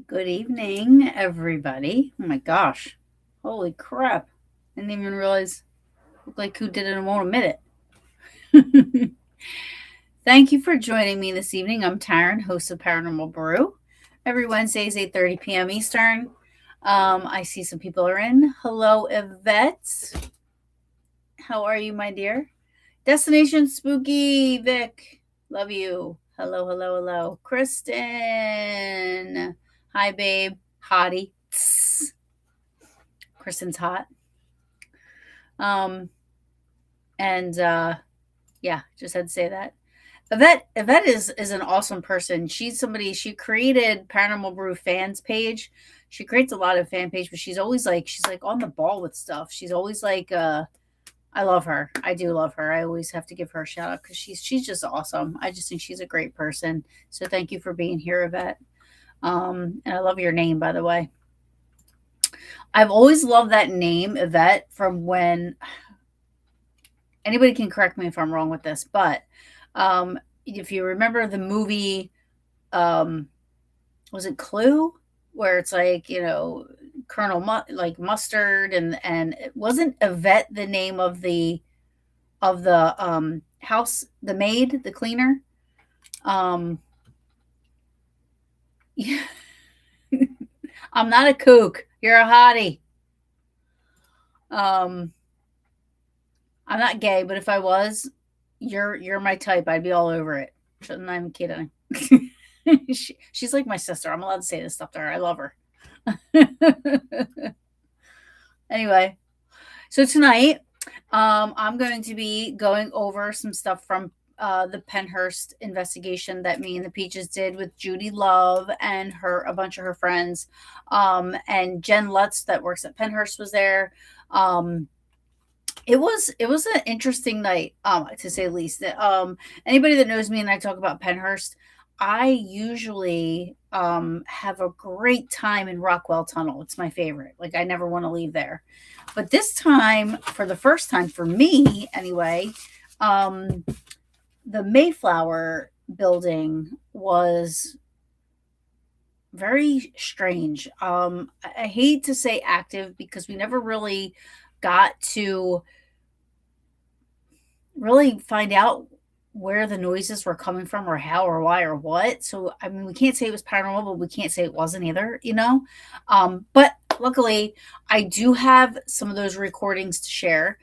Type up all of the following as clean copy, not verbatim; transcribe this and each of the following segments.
Good evening, everybody. Oh my gosh. Holy crap. I didn't even realize. Looked like who did it and won't admit it. Thank you for joining me this evening. I'm Taryn, host of Paranormal Brew. Every Wednesdays, 8:30 p.m. Eastern. I see some people are in. Hello, Yvette. How are you, my dear? Destination Spooky, Vic. Love you. Hello, hello, hello. Kristen. Hi, babe. Hottie. Tss. Kristen's hot. And yeah, just had to say that. Yvette is an awesome person. She's somebody, she created Paranormal Brew fans page. She creates a lot of fan page, but she's like on the ball with stuff. She's always like I love her. I do love her. I always have to give her a shout out because she's just awesome. I just think she's a great person. So thank you for being here, Yvette. And I love your name, by the way. I've always loved that name, Yvette, from when anybody can correct me if I'm wrong with this, but if you remember the movie, was it Clue, where it's like Colonel like Mustard, and it wasn't Yvette the name of the house, the maid, the cleaner. Yeah. I'm not a kook. You're a hottie. I'm not gay, but if I was, you're my type. I'd be all over it. I'm kidding. She's like my sister. I'm allowed to say this stuff to her. I love her. Anyway, so tonight, I'm going to be going over some stuff from the Pennhurst investigation that me and the Peaches did with Judy Love and a bunch of her friends. And Jen Lutz that works at Pennhurst was there. It was an interesting night, to say the least. Anybody that knows me and I talk about Pennhurst, I usually have a great time in Rockwell Tunnel. It's my favorite. Like, I never want to leave there. But this time, for the first time for me anyway, the Mayflower building was very strange. I hate to say active because we never really got to really find out where the noises were coming from or how or why or what. So, I mean, we can't say it was paranormal, but we can't say it wasn't either, But luckily, I do have some of those recordings to share.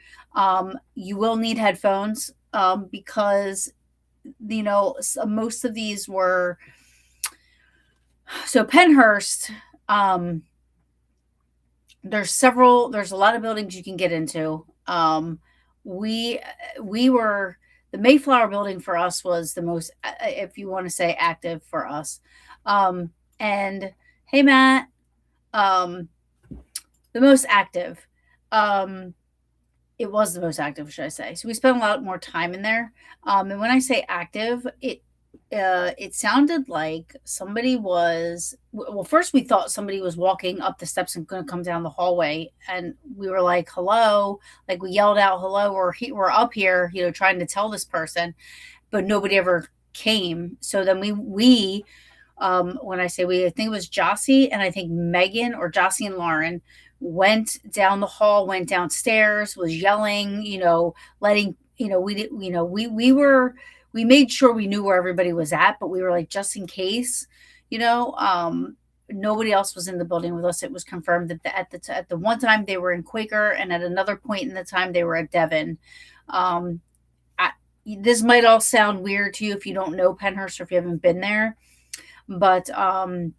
You will need headphones because, most of these were. So, Pennhurst, there's a lot of buildings you can get into. We were, the Mayflower building for us was the most, if you want to say active for us. And hey, Matt, the most active. It was the most active, should I say. So we spent a lot more time in there. And when I say active, it sounded like somebody was, well, first we thought somebody was walking up the steps and going to come down the hallway, and we were like, hello, like we yelled out hello, or we're up here, trying to tell this person, but nobody ever came. So then we when I say we, I think it was Jossie and I think Megan, or Jossie and Lauren, went down the hall, went downstairs, was yelling, letting, we we made sure we knew where everybody was at, but we were like, just in case, you know, nobody else was in the building with us. It was confirmed that at the one time they were in Quaker, and at another point in the time they were at Devon. Um, I, this might all sound weird to you if you don't know Pennhurst or if you haven't been there, but the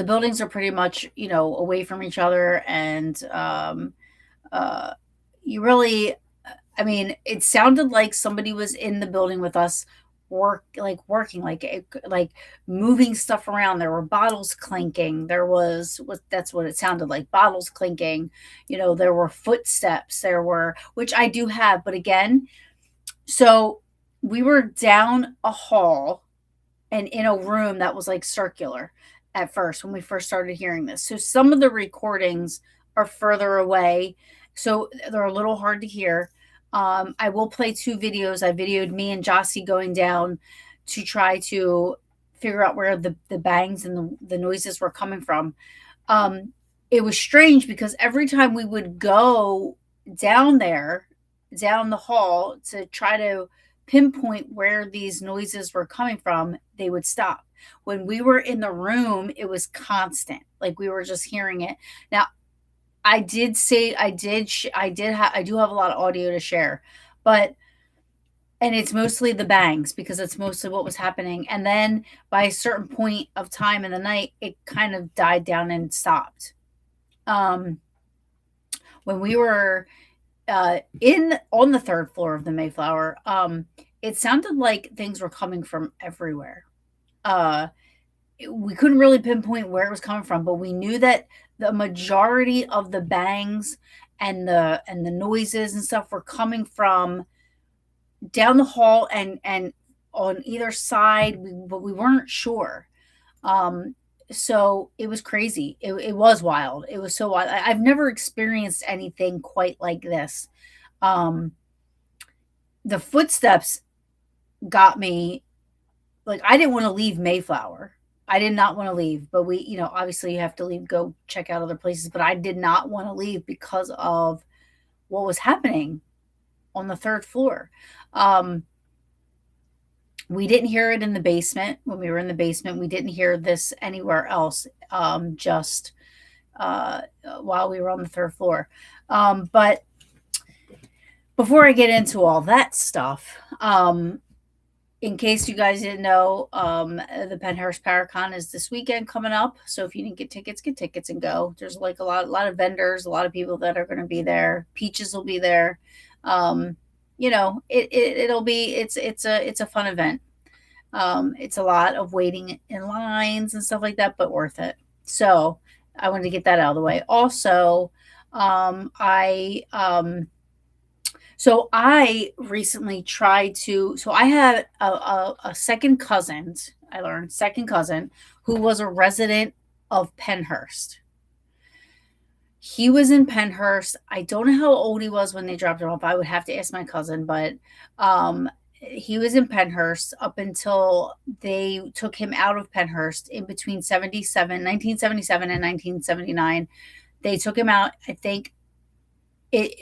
buildings are pretty much, away from each other, and uh, you really, I mean, it sounded like somebody was in the building with us, working, like moving stuff around. There were bottles clinking. There was what that's what it sounded like, bottles clinking. There were footsteps. There were, which I do have, but again, so we were down a hall and in a room that was like circular at first when we first started hearing this. So some of the recordings are further away, so they're a little hard to hear. I will play two videos. I videoed me and Jossie going down to try to figure out where the bangs and the noises were coming from. It was strange because every time we would go down there, down the hall to try to pinpoint where these noises were coming from, they would stop. When we were in the room, it was constant. Like we were just hearing it. Now, I did say I do have a lot of audio to share, but and it's mostly the bangs because it's mostly what was happening. And then by a certain point of time in the night, it kind of died down and stopped. When we were in on the third floor of the Mayflower, it sounded like things were coming from everywhere. We couldn't really pinpoint where it was coming from, but we knew that the majority of the bangs and the noises and stuff were coming from down the hall and on either side, but we weren't sure. So it was crazy. It was wild. It was so wild. I've never experienced anything quite like this. The footsteps got me. Like, I didn't want to leave Mayflower. I did not want to leave, but obviously you have to leave, go check out other places, but I did not want to leave because of what was happening on the third floor. We didn't hear it in the basement. When we were in the basement, we didn't hear this anywhere else, just while we were on the third floor. But before I get into all that stuff, in case you guys didn't know, the Pennhurst Paracon is this weekend coming up. So if you didn't get tickets and go. There's like a lot of vendors, a lot of people that are going to be there. Peaches will be there. It'll be it's a fun event. It's a lot of waiting in lines and stuff like that, but worth it. So I wanted to get that out of the way. Also, so I recently tried to. So I had a second cousin. I learned second cousin who was a resident of Pennhurst. He was in Pennhurst. I don't know how old he was when they dropped him off. I would have to ask my cousin, but he was in Pennhurst up until they took him out of Pennhurst in between 1977 and 1979. They took him out, I think,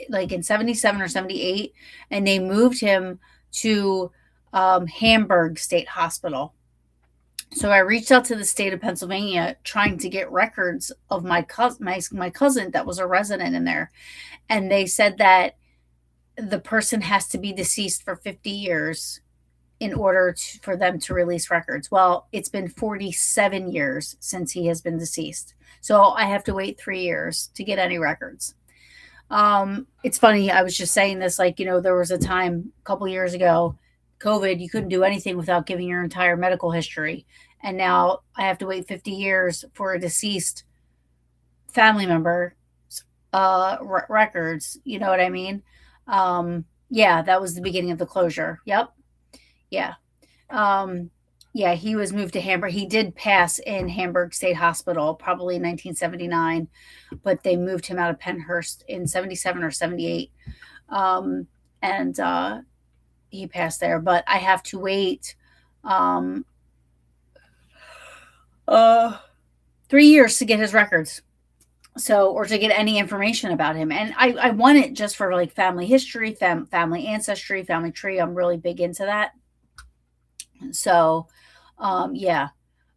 like in 77 or 78, and they moved him to Hamburg State Hospital. So I reached out to the state of Pennsylvania trying to get records of my cousin that was a resident in there. And they said that the person has to be deceased for 50 years in order for them to release records. Well, it's been 47 years since he has been deceased. So I have to wait 3 years to get any records. It's funny. I was just saying this, there was a time a couple years ago, COVID, you couldn't do anything without giving your entire medical history. And now I have to wait 50 years for a deceased family member, records. You know what I mean? Yeah, that was the beginning of the closure. Yep. Yeah. Yeah, he was moved to Hamburg. He did pass in Hamburg State Hospital, probably in 1979, but they moved him out of Pennhurst in 77 or 78. And he passed there, but I have to wait 3 years to get his records. So, or to get any information about him. And I want it just for like family history, family ancestry, family tree. I'm really big into that. So, yeah.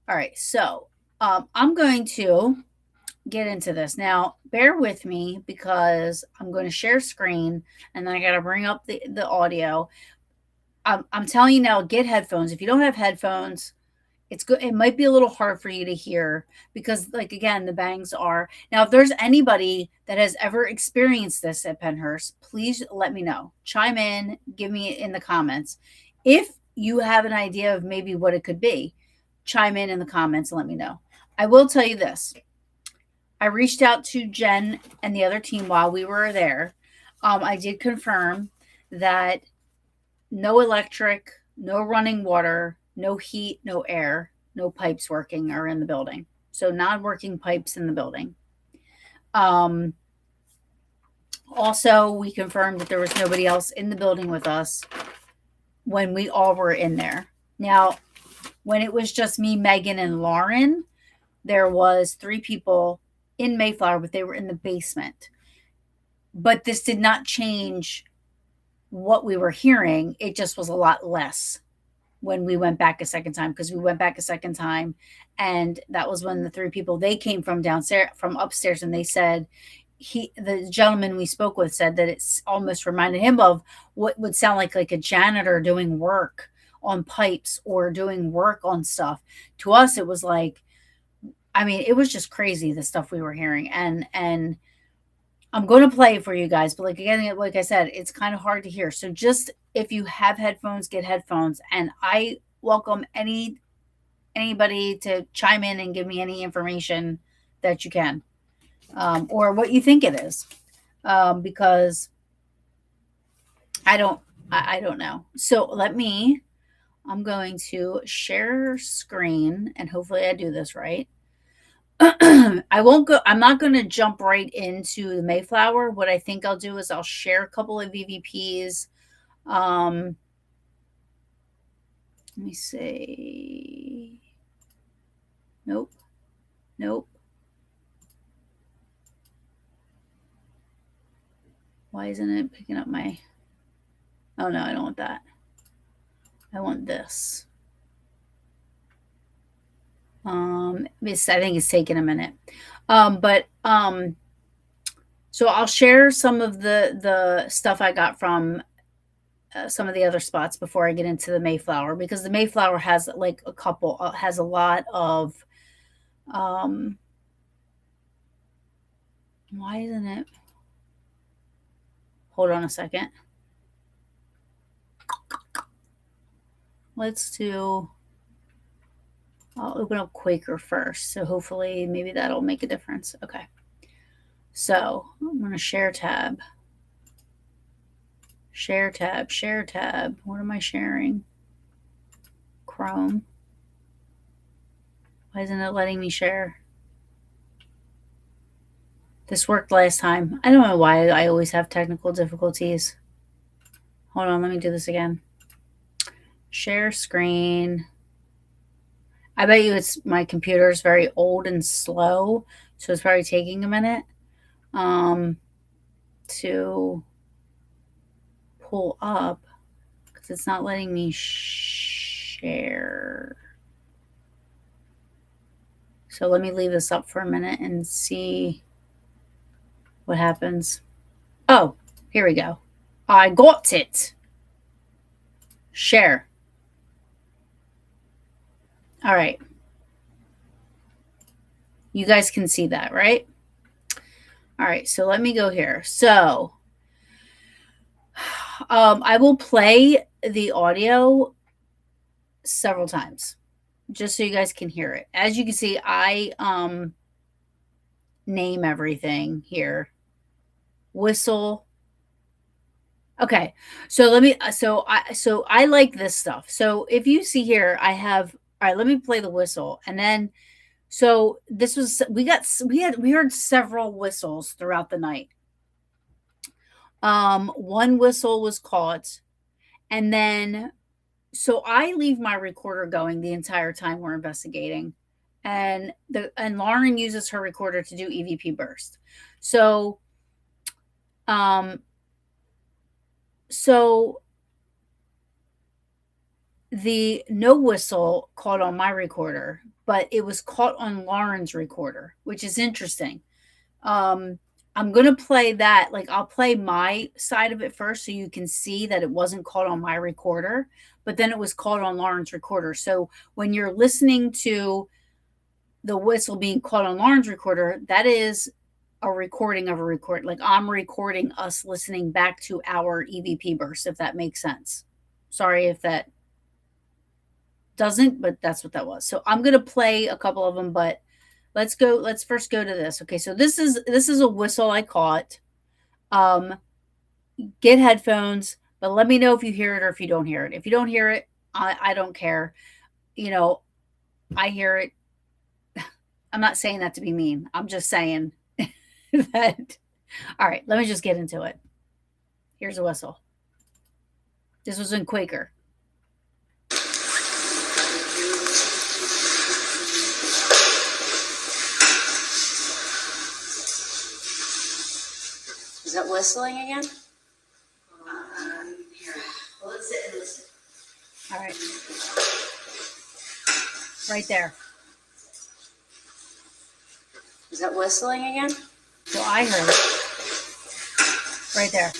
All right. So, I'm going to get into this. Now, bear with me because I'm going to share screen and then I got to bring up the audio. I'm telling you now, get headphones. If you don't have headphones, it's good. It might be a little hard for you to hear because, like, again, the bangs are. Now, if there's anybody that has ever experienced this at Pennhurst, please let me know. Chime in, give me in the comments. If you have an idea of maybe what it could be, chime in the comments and let me know. I will tell you this. I reached out to Jen and the other team while we were there. I did confirm that no electric, no running water, no heat, no air, no pipes working are in the building. So non-working pipes in the building. Um, Also, we confirmed that there was nobody else in the building with us when we all were in there. Now, when it was just me, Megan, and Lauren, there was 3 people in Mayflower, but they were in the basement. But this did not change what we were hearing. It just was a lot less when we went back a second time, because we went back a second time, and that was when the 3 people, they came from downstairs, from upstairs, and they said, the gentleman we spoke with said that it's almost reminded him of what would sound like a janitor doing work on pipes or doing work on stuff. To us, it was like, I mean, it was just crazy, the stuff we were hearing. And I'm going to play it for you guys, but like, again, like I said, it's kind of hard to hear. So just, if you have headphones, get headphones. And I welcome anybody to chime in and give me any information that you can, or what you think it is, because I don't know. So I'm going to share screen, and hopefully I do this right. I'm not going to jump right into the Mayflower. What I think I'll do is I'll share a couple of EVPs. Let me see. Nope. Why isn't it picking up my, oh no, I don't want that. I want this. I think it's taking a minute. So I'll share some of the stuff I got from some of the other spots before I get into the Mayflower, because the Mayflower has like has a lot of, why isn't it? Hold on a second. I'll open up Quaker first. So hopefully maybe that'll make a difference. Okay. So I'm going to share tab. Share tab. What am I sharing? Chrome. Why isn't it letting me share? This worked last time. I don't know why I always have technical difficulties. Hold on, let me do this again. Share screen. I bet you my computer is very old and slow, so it's probably taking a minute to pull up, because it's not letting me share. So let me leave this up for a minute and see what happens. Oh, here we go. I got it. Share. All right. You guys can see that, right? All right, so let me go here. So I will play the audio several times just so you guys can hear it. As you can see, I name everything here. Whistle. Okay, so I like this stuff. So if you see here, I have, all right, let me play the whistle. And then, so this was, we heard several whistles throughout the night. One whistle was caught, and then, so I leave my recorder going the entire time we're investigating, and Lauren uses her recorder to do EVP burst. So the no whistle caught on my recorder, but it was caught on Lauren's recorder, which is interesting. Um, I'm gonna play that. Like, I'll play my side of it first, so you can see that it wasn't caught on my recorder, but then it was caught on Lauren's recorder. So when you're listening to the whistle being caught on Lauren's recorder, that is a recording of a record. Like, I'm recording us listening back to our EVP burst, if that makes sense. Sorry if that doesn't, but that's what that was. So I'm gonna play a couple of them, but let's first go to this. Okay, so this is a whistle I caught. Get headphones, but let me know if you hear it or if you don't hear it. If you don't hear it, I don't care. You know, I hear it. I'm not saying that to be mean. I'm just saying that. All right, let me just get into it. Here's a whistle. This was in Quaker. Is that whistling again? Here. Well, let's sit and listen. All right. Right there. Is that whistling again? Well, I heard it. Right there.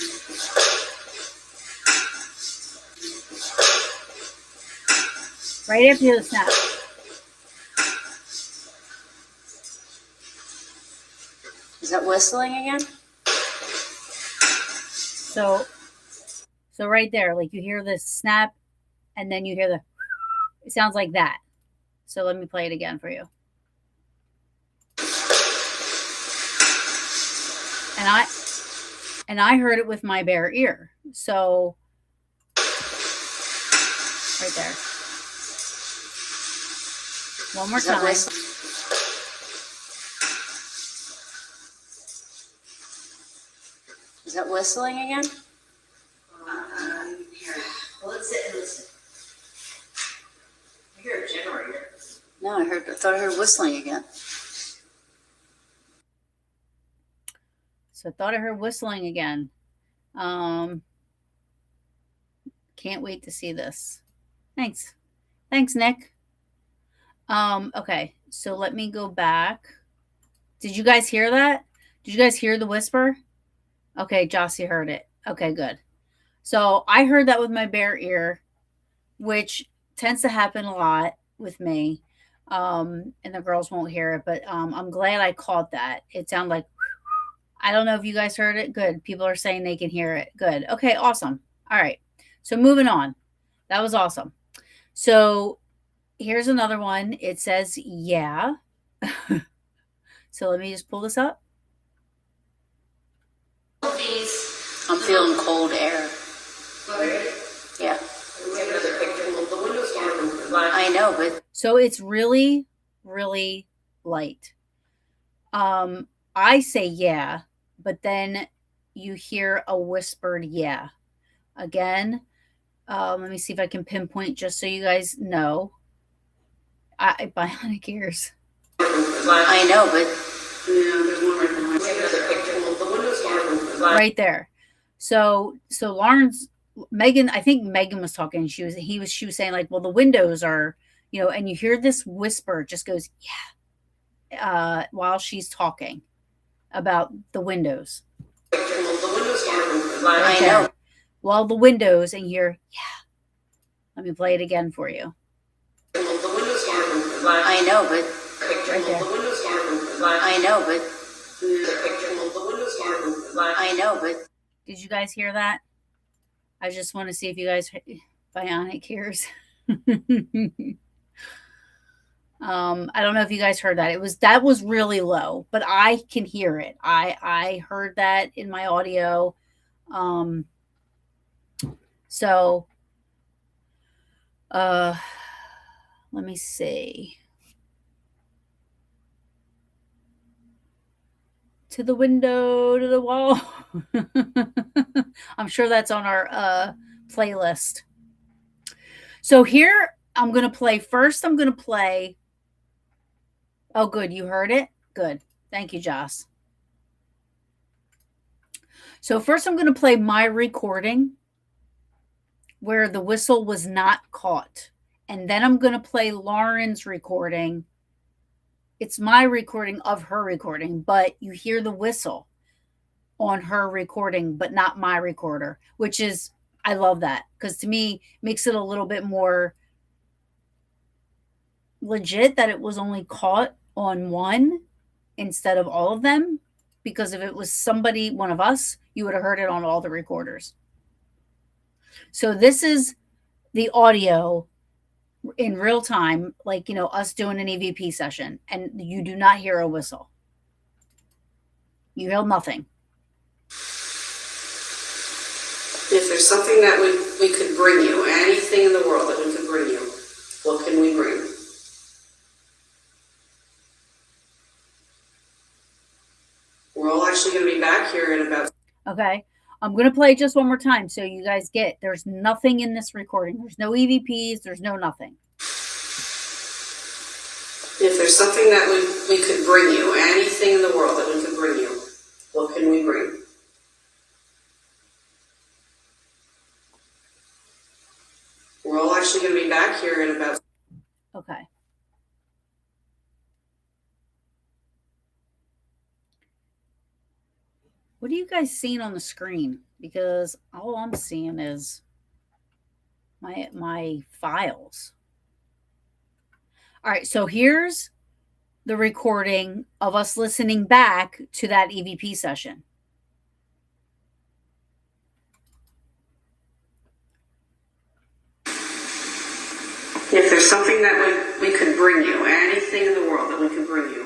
Right after the snap. Is that whistling again? So right there, like, you hear the snap, and then you hear the. It sounds like that. So let me play it again for you. And I heard it with my bare ear. So right there. One more time. Is that whistling again? Here. Well, let's sit and listen. I hear a generator. No, I thought I heard whistling again. So I thought I heard whistling again. Can't wait to see this. Thanks, Nick. Okay, so let me go back. Did you guys hear that? Did you guys hear the whisper? Okay, Jossie heard it. Okay, good. So I heard that with my bare ear, which tends to happen a lot with me. And the girls won't hear it, but I'm glad I caught that. It sounded like, I don't know if you guys heard it. Good. People are saying they can hear it. Good. Okay, awesome. All right. So moving on. That was awesome. So here's another one. It says, yeah. So let me just pull this up. I'm feeling cold air. Yeah. I know, but so it's really, really light. I say yeah, but then you hear a whispered yeah. Again, let me see if I can pinpoint just so you guys know. Bionic ears. I know, but there's one right behind. Right there. So Lauren's Megan, I think Megan was talking. She was saying, like, well, the windows are, and you hear this whisper just goes, yeah, while she's talking about the windows. I know. While the windows, and you hear, yeah. Let me play it again for you. I know, but right there. I know, but I know, but did you guys hear that? I just want to see if you guys bionic ears. I don't know if you guys heard that. That was really low, but I can hear it. I heard that in my audio. So let me see. To the window, to the wall. I'm sure that's on our playlist. So here I'm going to play. First, I'm going to play. Oh, good. You heard it? Good. Thank you, Joss. So first I'm going to play my recording where the whistle was not caught. And then I'm going to play Lauren's recording. It's my recording of her recording, but you hear the whistle on her recording, but not my recorder, which is, I love that, because to me makes it a little bit more legit that it was only caught on one instead of all of them. Because if it was somebody, one of us, you would have heard it on all the recorders. So this is the audio in real time, like, us doing an EVP session, and you do not hear a whistle. You hear nothing. If there's something that we could bring you, anything in the world that we could bring you, what can we bring? We're all actually going to be back here in about... Okay. I'm going to play just one more time so you guys get, there's nothing in this recording. There's no EVPs. There's no nothing. If there's something that we could bring you, anything in the world that we could bring you, what can we bring? We're all actually going to be back here in about... Okay. What are you guys seeing on the screen? Because all I'm seeing is my files. All right, so here's the recording of us listening back to that EVP session. If there's something that we could bring you, anything in the world that we could bring you,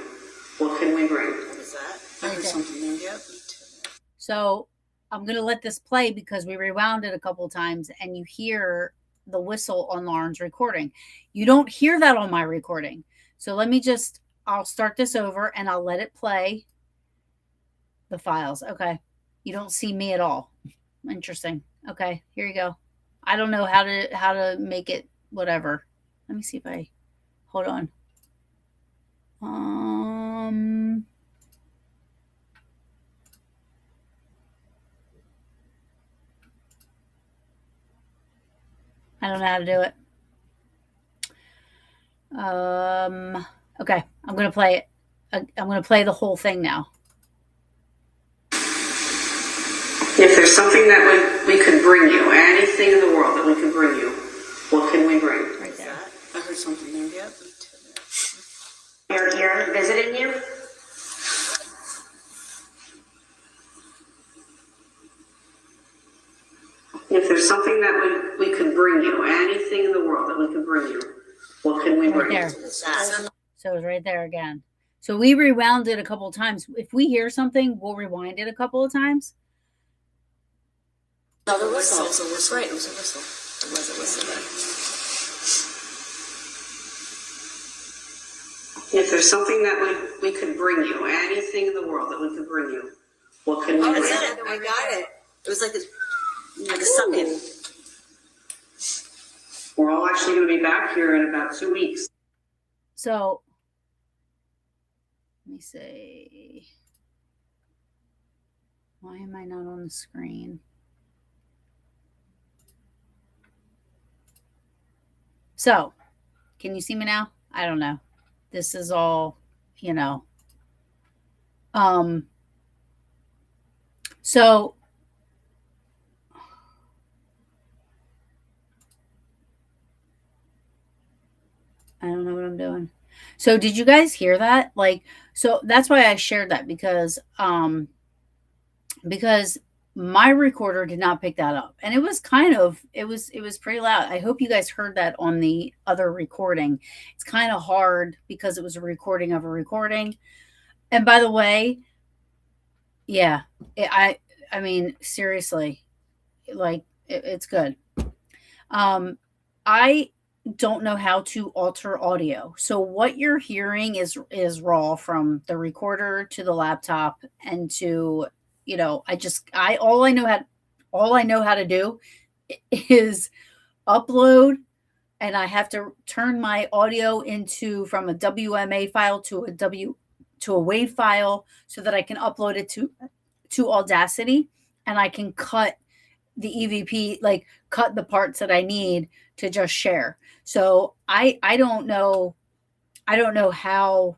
what can we bring? What is that? I heard something there. Yep. So I'm going to let this play because we rewound it a couple of times and you hear the whistle on Lauren's recording. You don't hear that on my recording. So I'll start this over and I'll let it play the files. Okay. You don't see me at all. Interesting. Okay, here you go. I don't know how to make it whatever. Let me see if I hold on. I don't know how to do it. Okay, I'm going to play it. I'm going to play the whole thing now. If there's something that we could bring you, anything in the world that we could bring you, what can we bring? Right there. I heard something there. Yep. You're here visiting you? If there's something that we could bring you, anything in the world that we could bring you, what can we Right bring? there. So it's right there again. So we rewound it a couple of times. If we hear something, we'll rewind it a couple of times. Another whistle. It was a whistle. Right, it was a whistle. It was a whistle there. If there's something that we could bring you, anything in the world that we could bring you, what can we bring? I got it. It was like a sucking. We're all actually going to be back here in about 2 weeks. So let me see. Why am I not on the screen? So, can you see me now? I don't know. This is all, so I don't know what I'm doing. So did you guys hear that? So that's why I shared that because my recorder did not pick that up. And it was it was pretty loud. I hope you guys heard that on the other recording. It's kind of hard because it was a recording of a recording. And by the way, yeah, I mean, seriously, it's good. I don't know how to alter audio. So what you're hearing is raw from the recorder to the laptop and to, all I know how to do is upload, and I have to turn my audio from a WMA file to a WAV file so that I can upload it to Audacity, and I can cut the EVP, like cut the parts that I need to just share. So I don't know how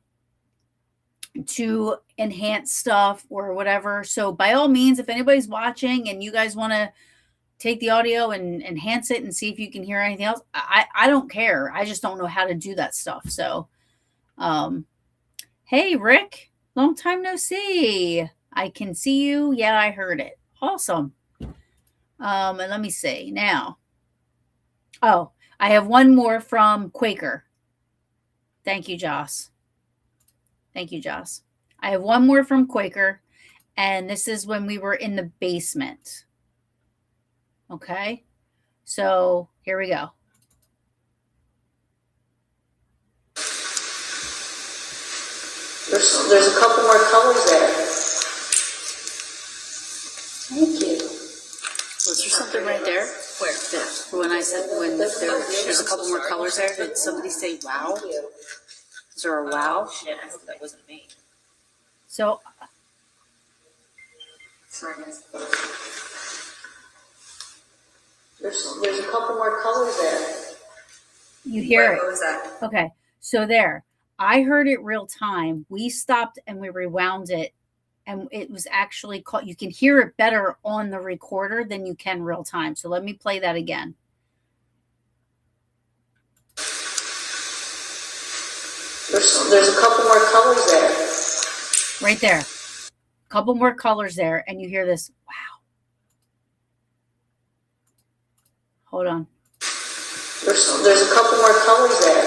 to enhance stuff or whatever. So by all means, if anybody's watching and you guys want to take the audio and enhance it and see if you can hear anything else, I don't care. I just don't know how to do that stuff. So hey Rick, long time no see. I can see you. Yeah, I heard it. Awesome. And let me see now. Oh, I have one more from Quaker. Thank you, Joss. Thank you, Joss. I have one more from Quaker, and this is when we were in the basement. Okay, so here we go. There's a couple more colors there. Thank you. Was there something right there? Where? There. When I said there's a couple more colors there. Did somebody say wow? Is there a wow? Shit, I hope that wasn't me. So. Sorry, guys. There's a couple more colors there. You hear it? What was that? Okay, so there. I heard it real time. We stopped and we rewound it, and it was actually called. You can hear it better on the recorder than you can real time. So let me play that again. There's a couple more colors there. Right there. A couple more colors there, and you hear this. Wow. Hold on. There's a couple more colors there.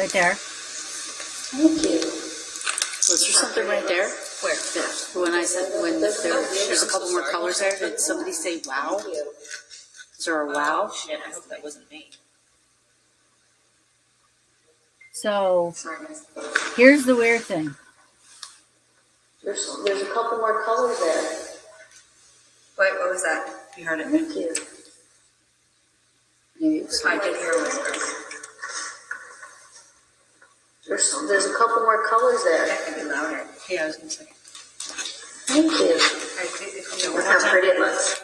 Right there. Thank you. Was there something right there? Where? There. When I said there's a couple more colors there. Did somebody say wow? Is there a wow? Shit, I hope that wasn't me. So here's the weird thing. There's a couple more colors there. Wait, what was that? You heard it. Thank you. I did hear whispers. There's a couple more colors there. That could be louder. Yeah, I was gonna say. Thank you. Look how pretty it looks.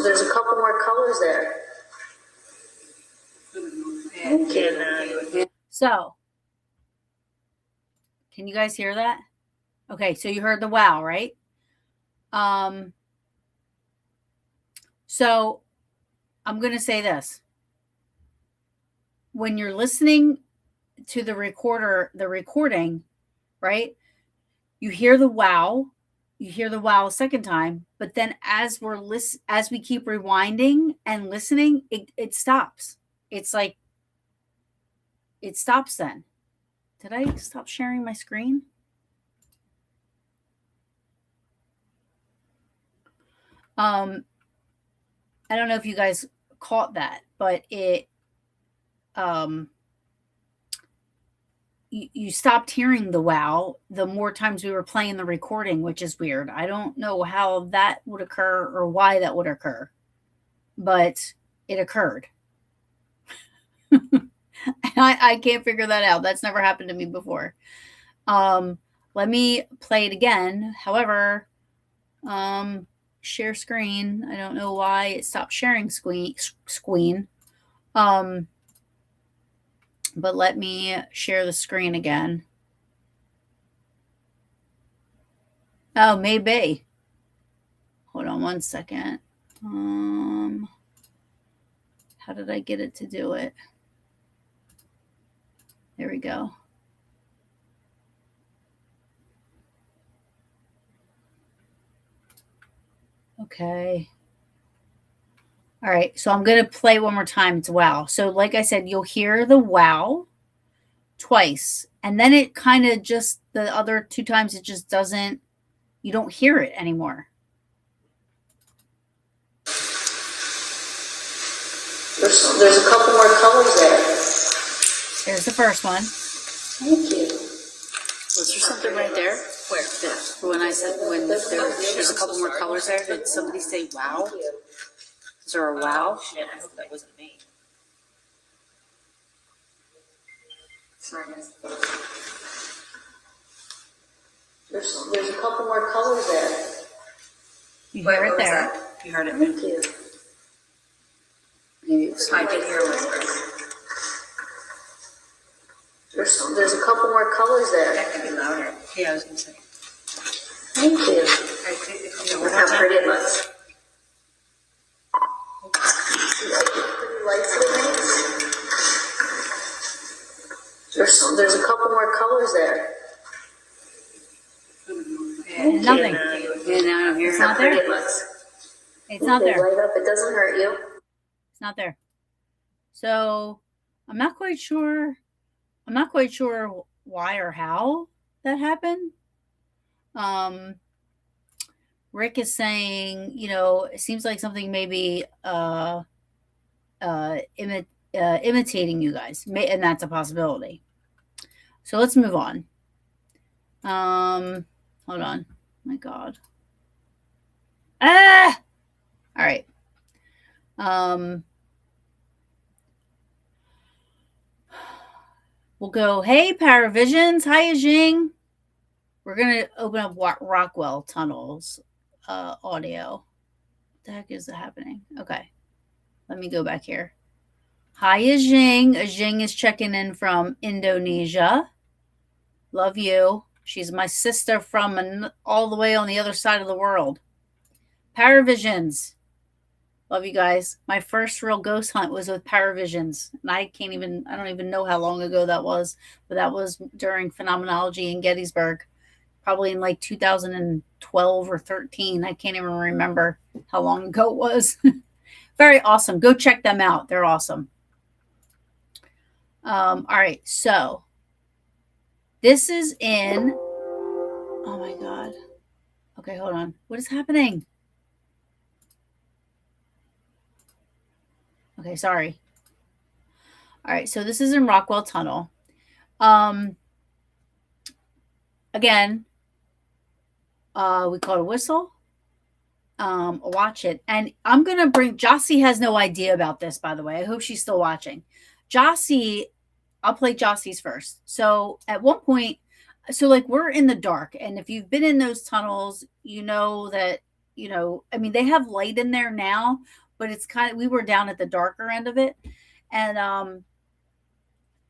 There's a couple more colors there. Thank you. So, can you guys hear that? Okay, so you heard the wow, right? So I'm going to say this. When you're listening to the recording, right? You hear the wow. You hear the wow a second time, but then as we keep rewinding and listening, it stops. It's like it stops then. Did I stop sharing my screen? I don't know if you guys caught that, but it you stopped hearing the wow the more times we were playing the recording, which is weird. I don't know how that would occur or why that would occur, but it occurred. I can't figure that out. That's never happened to me before. Let me play it again. However, share screen. I don't know why it stopped sharing screen. But let me share the screen again. Oh, maybe. Hold on one second. How did I get it to do it? There we go. Okay. All right, so I'm going to play one more time. It's wow. So like I said, you'll hear the wow twice. And then it kind of just, the other two times, it just doesn't, you don't hear it anymore. There's a couple more colors there. There's the first one. Thank you. Was there something right there? Where? There. When I said there's a couple more colors there. Did somebody say wow? Is there a wow? Shit, I hope that wasn't me. Sorry, guys. There's a couple more colors there. You hear it there. You heard it. Thank you. Maybe it was I did hear whispers. There's a couple more colors there. That could be louder. Yeah, I was gonna say. Thank you. Look Look how pretty it looks. You like the pretty lights it makes? There's a couple more colors there. Yeah, Nothing. Yeah, now I don't hear It's it. not there. It looks. It's not They there. light up. It doesn't hurt you. It's not there. So I'm not quite sure. I'm not quite sure why or how that happened. Rick is saying, it seems like something maybe imitating you guys, and that's a possibility. So let's move on. Hold on. My God. All right. We'll go, hey, Paravisions. Hi, Jing. We're going to open up Rockwell tunnels audio. What the heck is happening? Okay. Let me go back here. Hi, Jing. Jing is checking in from Indonesia. Love you. She's my sister from all the way on the other side of the world. Paravisions. Love you guys. My first real ghost hunt was with Paravisions. And I don't even know how long ago that was, but that was during Phenomenology in Gettysburg, probably in like 2012 or 13. I can't even remember how long ago it was. Very awesome. Go check them out. They're awesome. All right. So this is in, oh my God. Okay, hold on. What is happening? Okay, sorry. All right, so this is in Rockwell Tunnel. Again, we call it a whistle. Watch it. And I'm going to bring, Jossie has no idea about this, by the way. I hope she's still watching. Jossie, I'll play Jossie's first. So at one point, we're in the dark. And if you've been in those tunnels, you know that, they have light in there now, but it's we were down at the darker end of it. And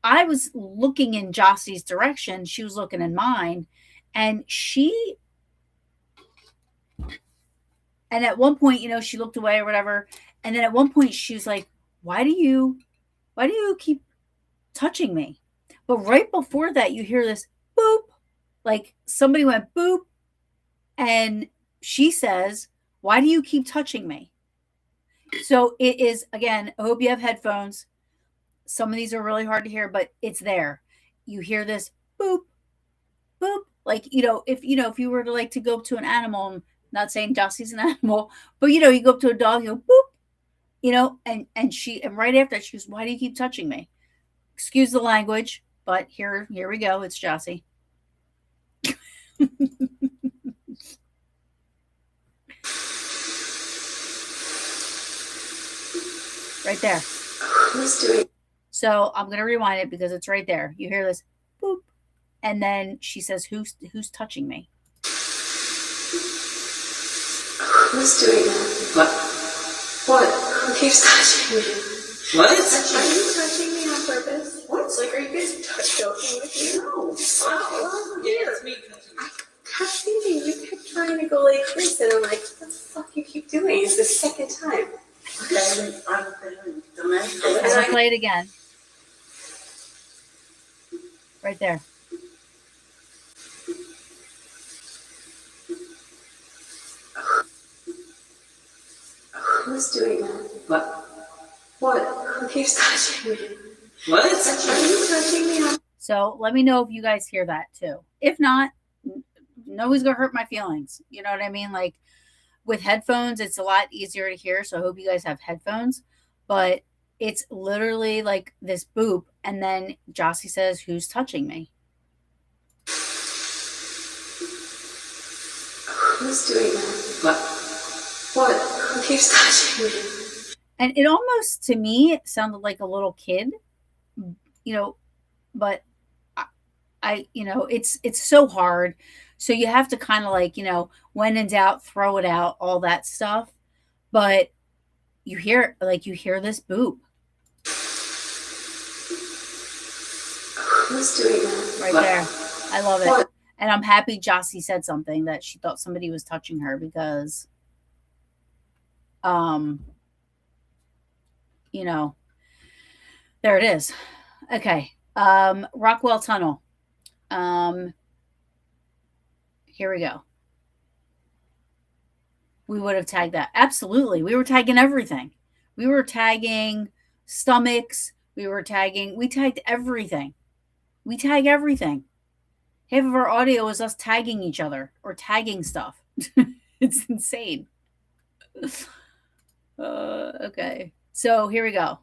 I was looking in Jossie's direction. She was looking in mine. And at one point, she looked away or whatever. And then at one point she was like, why do you keep touching me? But right before that, you hear this boop, like somebody went boop. And she says, why do you keep touching me? So it is, again, I hope you have headphones. Some of these are really hard to hear, but it's there. You hear this boop, boop. Like, if you were to go up to an animal, I'm not saying Jossie's an animal, but you go up to a dog, you go boop, and right after that, she goes, why do you keep touching me? Excuse the language, but here we go. It's Jossie. Right there. Who's doing? So I'm going to rewind it because it's right there. You hear this boop. And then she says, who's touching me? Who's doing that? What? Who keeps touching me? What? Are you touching me on purpose? What? Are you guys joking with me? No. Oh, Yeah, it's me. I kept thinking, you kept trying to go like this, and I'm like, what the fuck you keep doing? It's the second time. Okay, I'm going to play it again. Right there. Who's doing that? What? Who keeps touching me? What? Are you touching me? So let me know if you guys hear that too. If not, nobody's going to hurt my feelings. You know what I mean? Like with headphones, it's a lot easier to hear. So I hope you guys have headphones. But it's literally like this boop. And then Jossie says, who's touching me? Who's doing that? What? Who keeps touching me? And it almost, to me, it sounded like a little kid, but it's so hard. So you have to kind of like, when in doubt, throw it out, all that stuff. But you hear this boop Who's doing that? right there. I love it. And I'm happy Jossie said something that she thought somebody was touching her because, um, you know, there it is. Okay. Rockwell Tunnel. Here we go. We would have tagged that. Absolutely. We were tagging everything. We were tagging stomachs. We tagged everything. We tag everything. Half of our audio is us tagging each other or tagging stuff. It's insane. Okay. So here we go.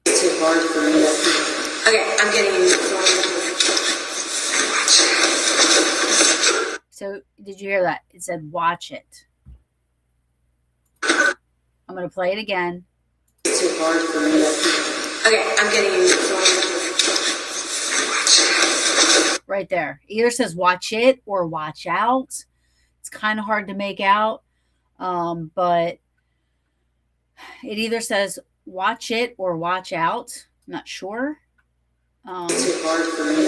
It's too hard for me. Okay, I'm getting. So did you hear that? It said watch it. I'm going to play it again. It's too hard for me. Okay, I'm getting. Right there. It either says watch it or watch out. It's kind of hard to make out. But it either says watch it or watch out. I'm not sure. It's too hard for me.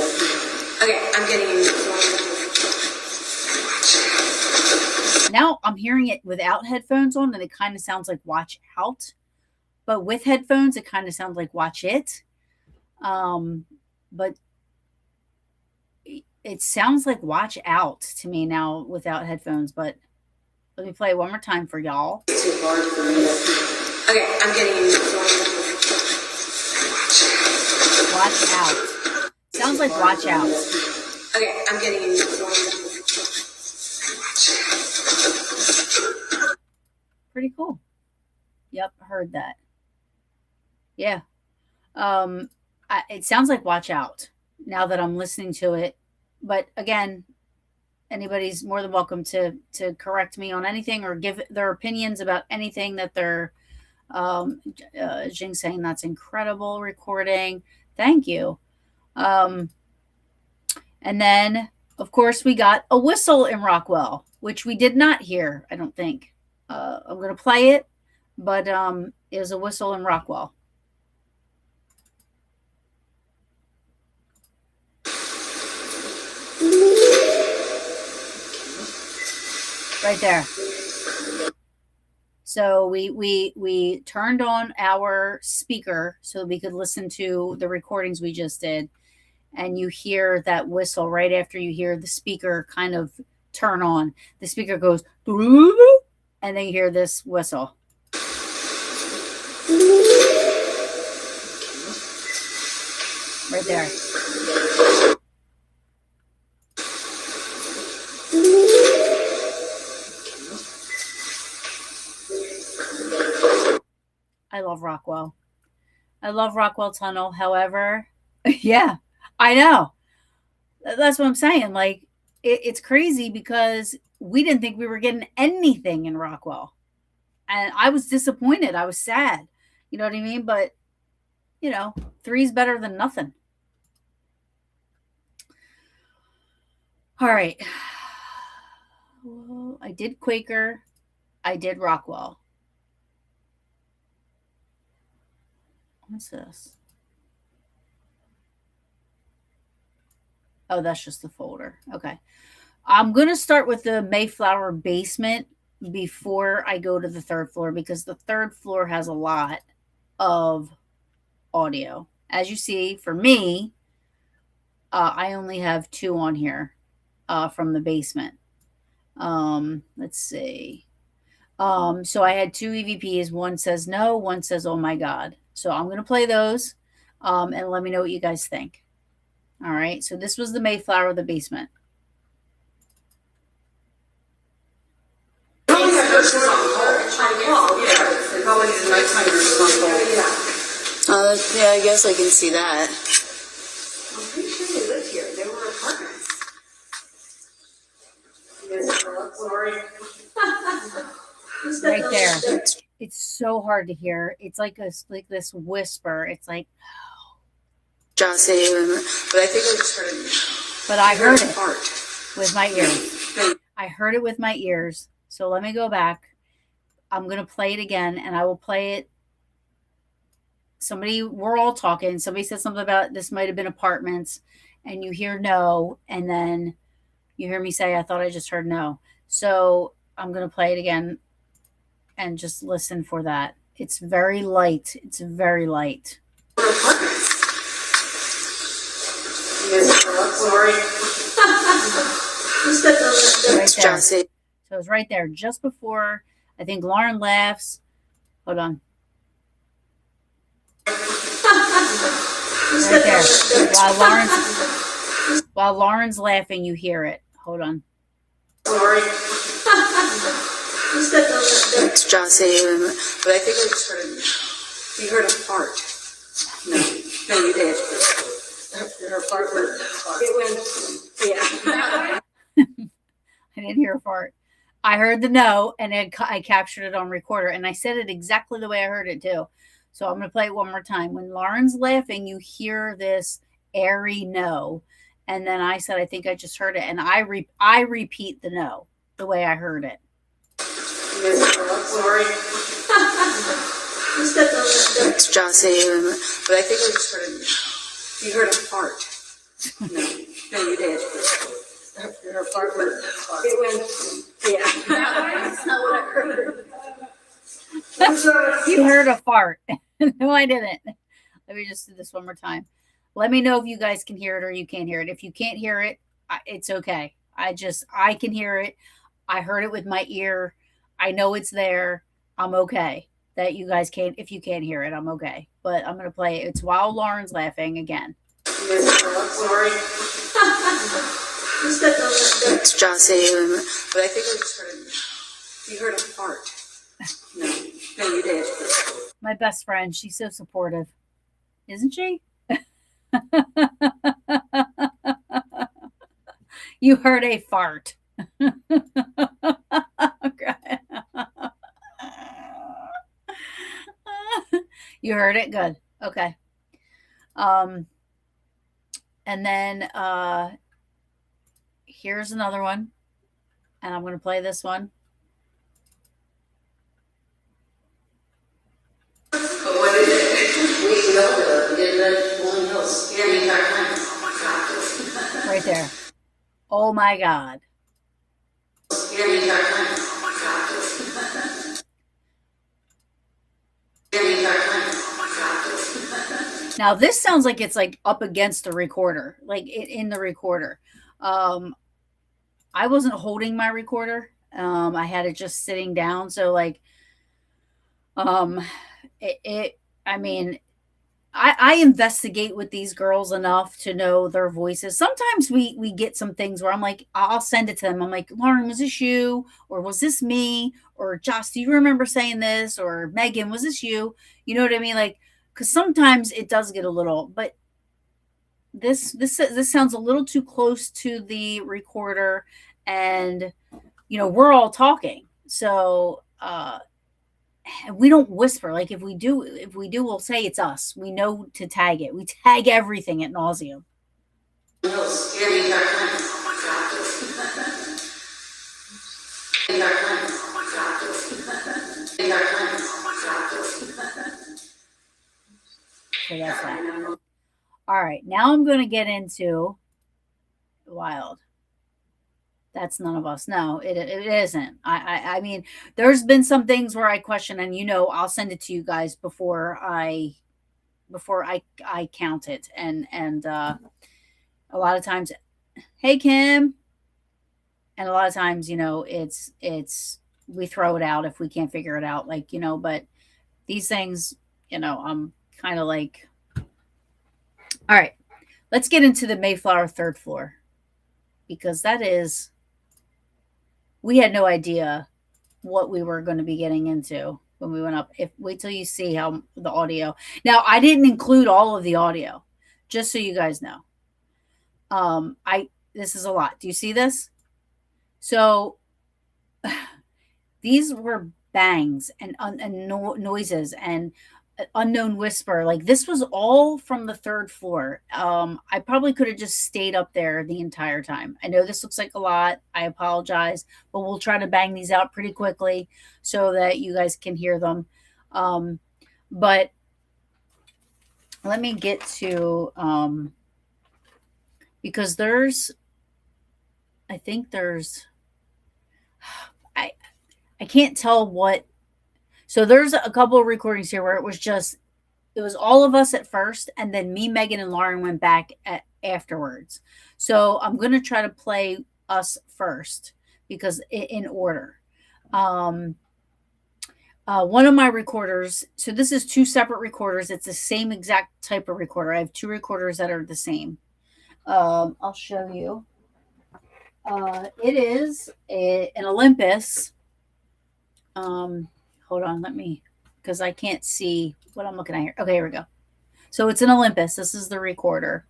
Okay, I'm getting. Now I'm hearing it without headphones on, and it kind of sounds like watch out. But with headphones, it kind of sounds like watch it. But it sounds like watch out to me now without headphones. But let me play it one more time for y'all. It's too hard for me. Okay, I'm getting. Watch out. Sounds like watch out. Okay, I'm getting. Pretty cool. Yep, heard that. Yeah. It sounds like watch out now that I'm listening to it. But again, anybody's more than welcome to correct me on anything or give their opinions about anything that they're Jing saying that's incredible recording. Thank you. And then of course we got a whistle in Rockwell, which we did not hear, I don't think. I'm going to play it, but it was a whistle in Rockwell. Right there. So we turned on our speaker so we could listen to the recordings we just did, and you hear that whistle right after you hear the speaker kind of turn on. The speaker goes, and then you hear this whistle. Right there. I love Rockwell. I love Rockwell Tunnel. However, yeah, I know. That's what I'm saying. Like, it's crazy because we didn't think we were getting anything in Rockwell. And I was disappointed. I was sad. You know what I mean? But, 3 is better than nothing. All right. Well, I did Quaker. I did Rockwell. What's this? Oh, that's just the folder. Okay. I'm going to start with the Mayflower basement before I go to the 3rd floor because the 3rd floor has a lot of audio. As you see, for me, I only have 2 on here from the basement. Let's see. So I had 2 EVPs. One says no, one says oh my God. So I'm going to play those and let me know what you guys think. All right. So this was the Mayflower, the basement. Yeah, I guess I can see that. I'm pretty sure they lived here. They were apartments. Right there. It's so hard to hear. It's like this whisper. It's like, Asylum, but I think I just heard it. But I heard it Fart. with my ears. I heard it with my ears. So let me go back. I'm going to play it again, and I will play it. We're all talking. Somebody said something about this might have been apartments, and you hear no, and then you hear me say, I thought I just heard no. So I'm going to play it again and just listen for that. It's very light. It's very light. Sorry. Who's that? Right there. So it's right there, just before I think Lauren laughs. Hold on. Right there. While Lauren's laughing, you hear it. Hold on. Sorry. Who's that? It's Asylum, but I think I just heard it. You heard a fart. No, you did. Her fart went. It went. Yeah. I didn't hear a fart. I heard the no, and I captured it on recorder, and I said it exactly the way I heard it too. So I'm going to play it one more time. When Lauren's laughing, you hear this airy no, and then I said, I think I just heard it, and I repeat the no the way I heard it. Sorry. Who's that? It's Asylum, but I think I just heard it. You heard a fart. No, you did. Her fart went. It went. Yeah. That's not what I heard. You heard a fart. No, I didn't. Let me just do this one more time. Let me know if you guys can hear it or you can't hear it. If you can't hear it, it's okay. I can hear it. I heard it with my ear. I know it's there. I'm okay. That you guys can't, if you can't hear it, I'm okay. But I'm going to play it. It's while Lauren's laughing again. Sorry. Who's that? It's Asylum, but I think I just heard it. You heard a fart. No, you did. My best friend, she's so supportive. Isn't she? You heard a fart. Okay. You heard it? Good. Okay. And then here's another one. And I'm going to play this one. Right there. Oh my God. Now this sounds like it's like up against the recorder, like in the recorder. I wasn't holding my recorder. I had it just sitting down. So like, I mean, I investigate with these girls enough to know their voices. Sometimes we get some things where I'm like, I'll send it to them. I'm like, Lauren, was this you? Or was this me? Or Josh, do you remember saying this? Or Megan, was this you? You know what I mean? Like, because sometimes it does get a little, but this sounds a little too close to the recorder, and we're all talking. So we don't whisper. Like if we do, we'll say it's us. We know to tag it. We tag everything at nauseum. So that's that. All right, now I'm going to get into wild. That's none of us. No, it isn't. I mean, there's been some things where I question, and I'll send it to you guys before I count it, and a lot of times, hey Kim, and a lot of times, it's we throw it out if we can't figure it out, like but these things, I'm kind of like, all right, let's get into the Mayflower third floor, because we had no idea what we were going to be getting into when we went up. Wait till you see how the audio. Now, I didn't include all of the audio, just so you guys know. This is a lot. Do you see this? So these were bangs and noises, and unknown whisper. Like this was all from the third floor. I probably could have just stayed up there the entire time. I know this looks like a lot. I apologize, but we'll try to bang these out pretty quickly so that you guys can hear them. But let me get to because I think there's I I can't tell what. So there's a couple of recordings here where it was all of us at first, and then me, Megan, and Lauren went back afterwards. So I'm going to try to play us first because in order. One of my recorders, so this is two separate recorders. It's the same exact type of recorder. I have two recorders that are the same. I'll show you. It is an Olympus. Hold on, because I can't see what I'm looking at here. Okay, here we go. So it's an Olympus. This is the recorder.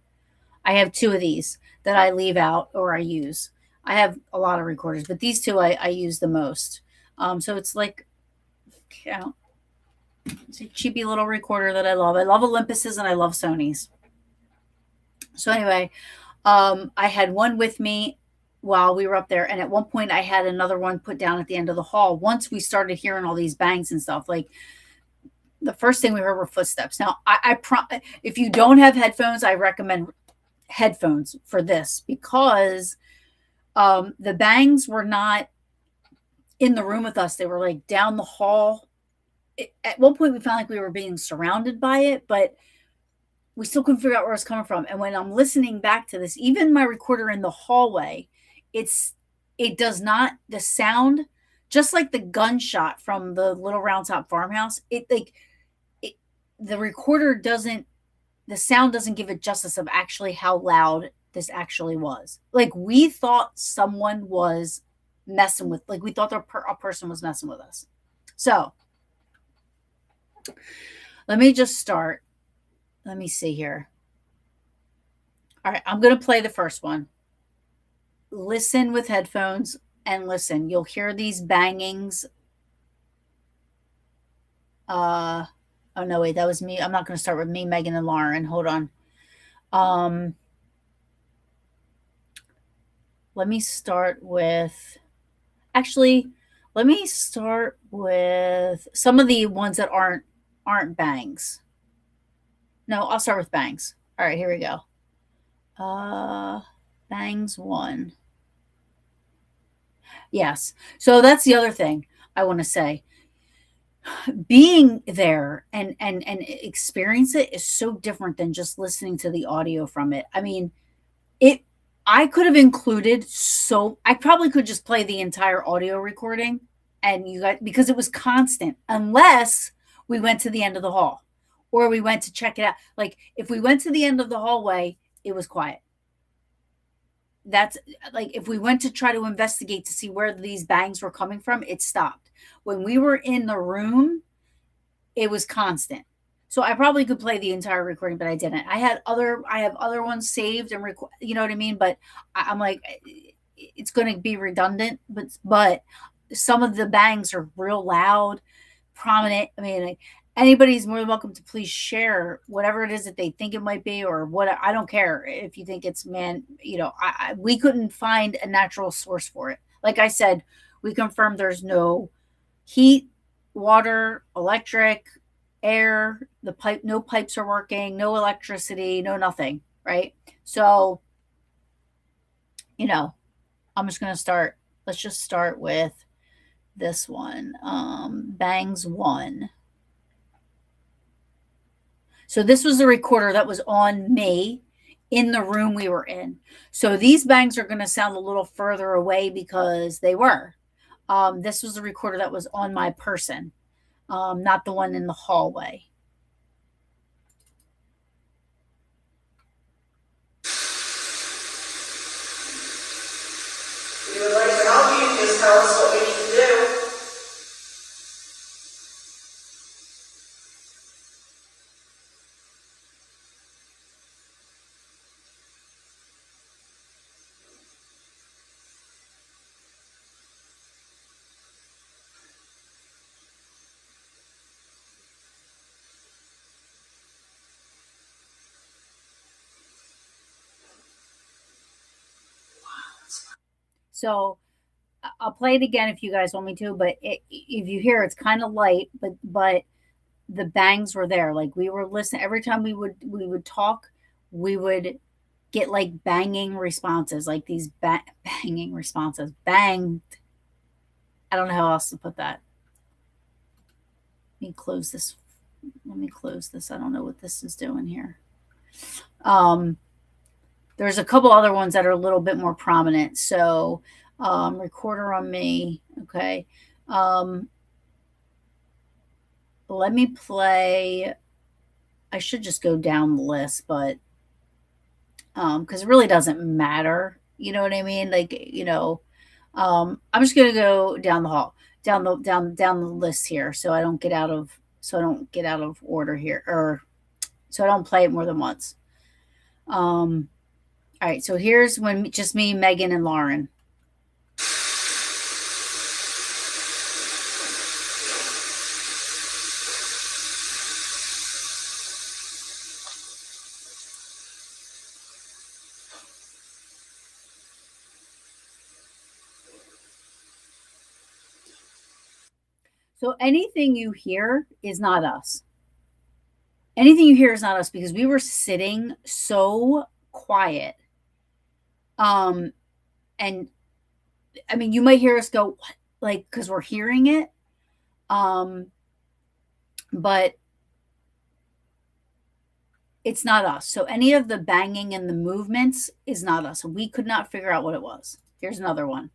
I have two of these that I leave out or I use. I have a lot of recorders, but these two I use the most. So it's like, it's a cheapy little recorder that I love. I love Olympuses and I love Sonys. So anyway, I had one with me while we were up there, and at one point I had another one put down at the end of the hall. Once we started hearing all these bangs and stuff, like the first thing we heard were footsteps. Now, if you don't have headphones, I recommend headphones for this because the bangs were not in the room with us. They were like down the hall. At one point, we felt like we were being surrounded by it, but we still couldn't figure out where it was coming from. And when I'm listening back to this, even my recorder in the hallway, it does not, the sound, just like the gunshot from the Little Round Top farmhouse, the recorder doesn't, the sound doesn't give it justice of actually how loud this actually was. Like we thought someone was messing with, like we thought a person was messing with us. So let me just start. Let me see here. All right, I'm going to play the first one. Listen with headphones and listen. You'll hear these bangings. Oh no, wait, that was me. I'm not going to start with me, Megan, and Lauren. Hold on. Let me start with, actually, let me start with some of the ones that aren't bangs. No, I'll start with bangs. All right, here we go. Bangs 1. Yes. So that's the other thing I want to say. Being there and experience it is so different than just listening to the audio from it. I mean, I could have included, so I probably could just play the entire audio recording and you guys, because it was constant, unless we went to the end of the hall or we went to check it out. Like if we went to the end of the hallway, it was quiet. That's like if we went to try to investigate to see where these bangs were coming from, it stopped. When we were in the room, it was constant. So I probably could play the entire recording, but I didn't. I have other ones saved and you know what I mean? But I'm like, it's going to be redundant, but some of the bangs are real loud, prominent. I mean, anybody's more than welcome to please share whatever it is that they think it might be or what. I don't care if you think it's we couldn't find a natural source for it. Like I said, we confirmed there's no heat, water, electric, air, no pipes are working, no electricity, no nothing, right? So, I'm just going to start. Let's just start with this one. Bangs 1. So this was the recorder that was on me in the room we were in. So these bangs are going to sound a little further away because they were. This was the recorder that was on my person, not the one in the hallway. We would like to help you. Just tell us what we need to do. So I'll play it again if you guys want me to, but if you hear, it's kind of light, but the bangs were there. Like we were listening every time we would talk, we would get like banging responses, like these banging responses, banged. I don't know how else to put that. Let me close this. Let me close this. I don't know what this is doing here. Um, there's a couple other ones that are a little bit more prominent. So, recorder on me. Okay. Let me play. I should just go down the list, but because it really doesn't matter. You know what I mean? Like, I'm just gonna go down the hall, down the list here, so I don't get out of order here, or so I don't play it more than once. All right, so here's when just me, Megan, and Lauren. So anything you hear is not us. Anything you hear is not us because we were sitting so quiet. And I mean, you might hear us go, what? Like, because we're hearing it. But it's not us. So any of the banging and the movements is not us. We could not figure out what it was. Here's another one.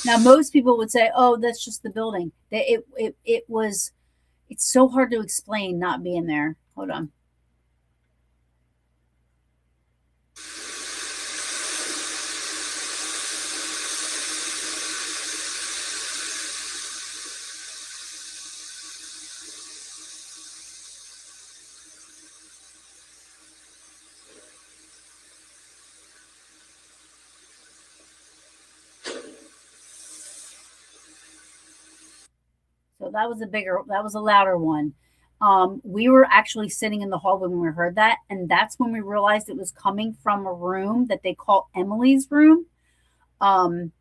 Now, most people would say, "Oh, that's just the building." It was. It's so hard to explain not being there. Hold on. So that was a louder one. We were actually sitting in the hallway when we heard that, and that's when we realized it was coming from a room that they call Emily's room. Um,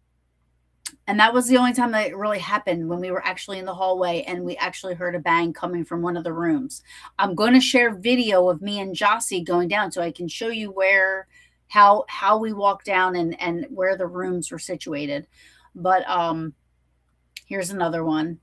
and that was the only time that it really happened, when we were actually in the hallway and we actually heard a bang coming from one of the rooms. I'm going to share video of me and Jossie going down so I can show you how we walked down and where the rooms were situated. But here's another one.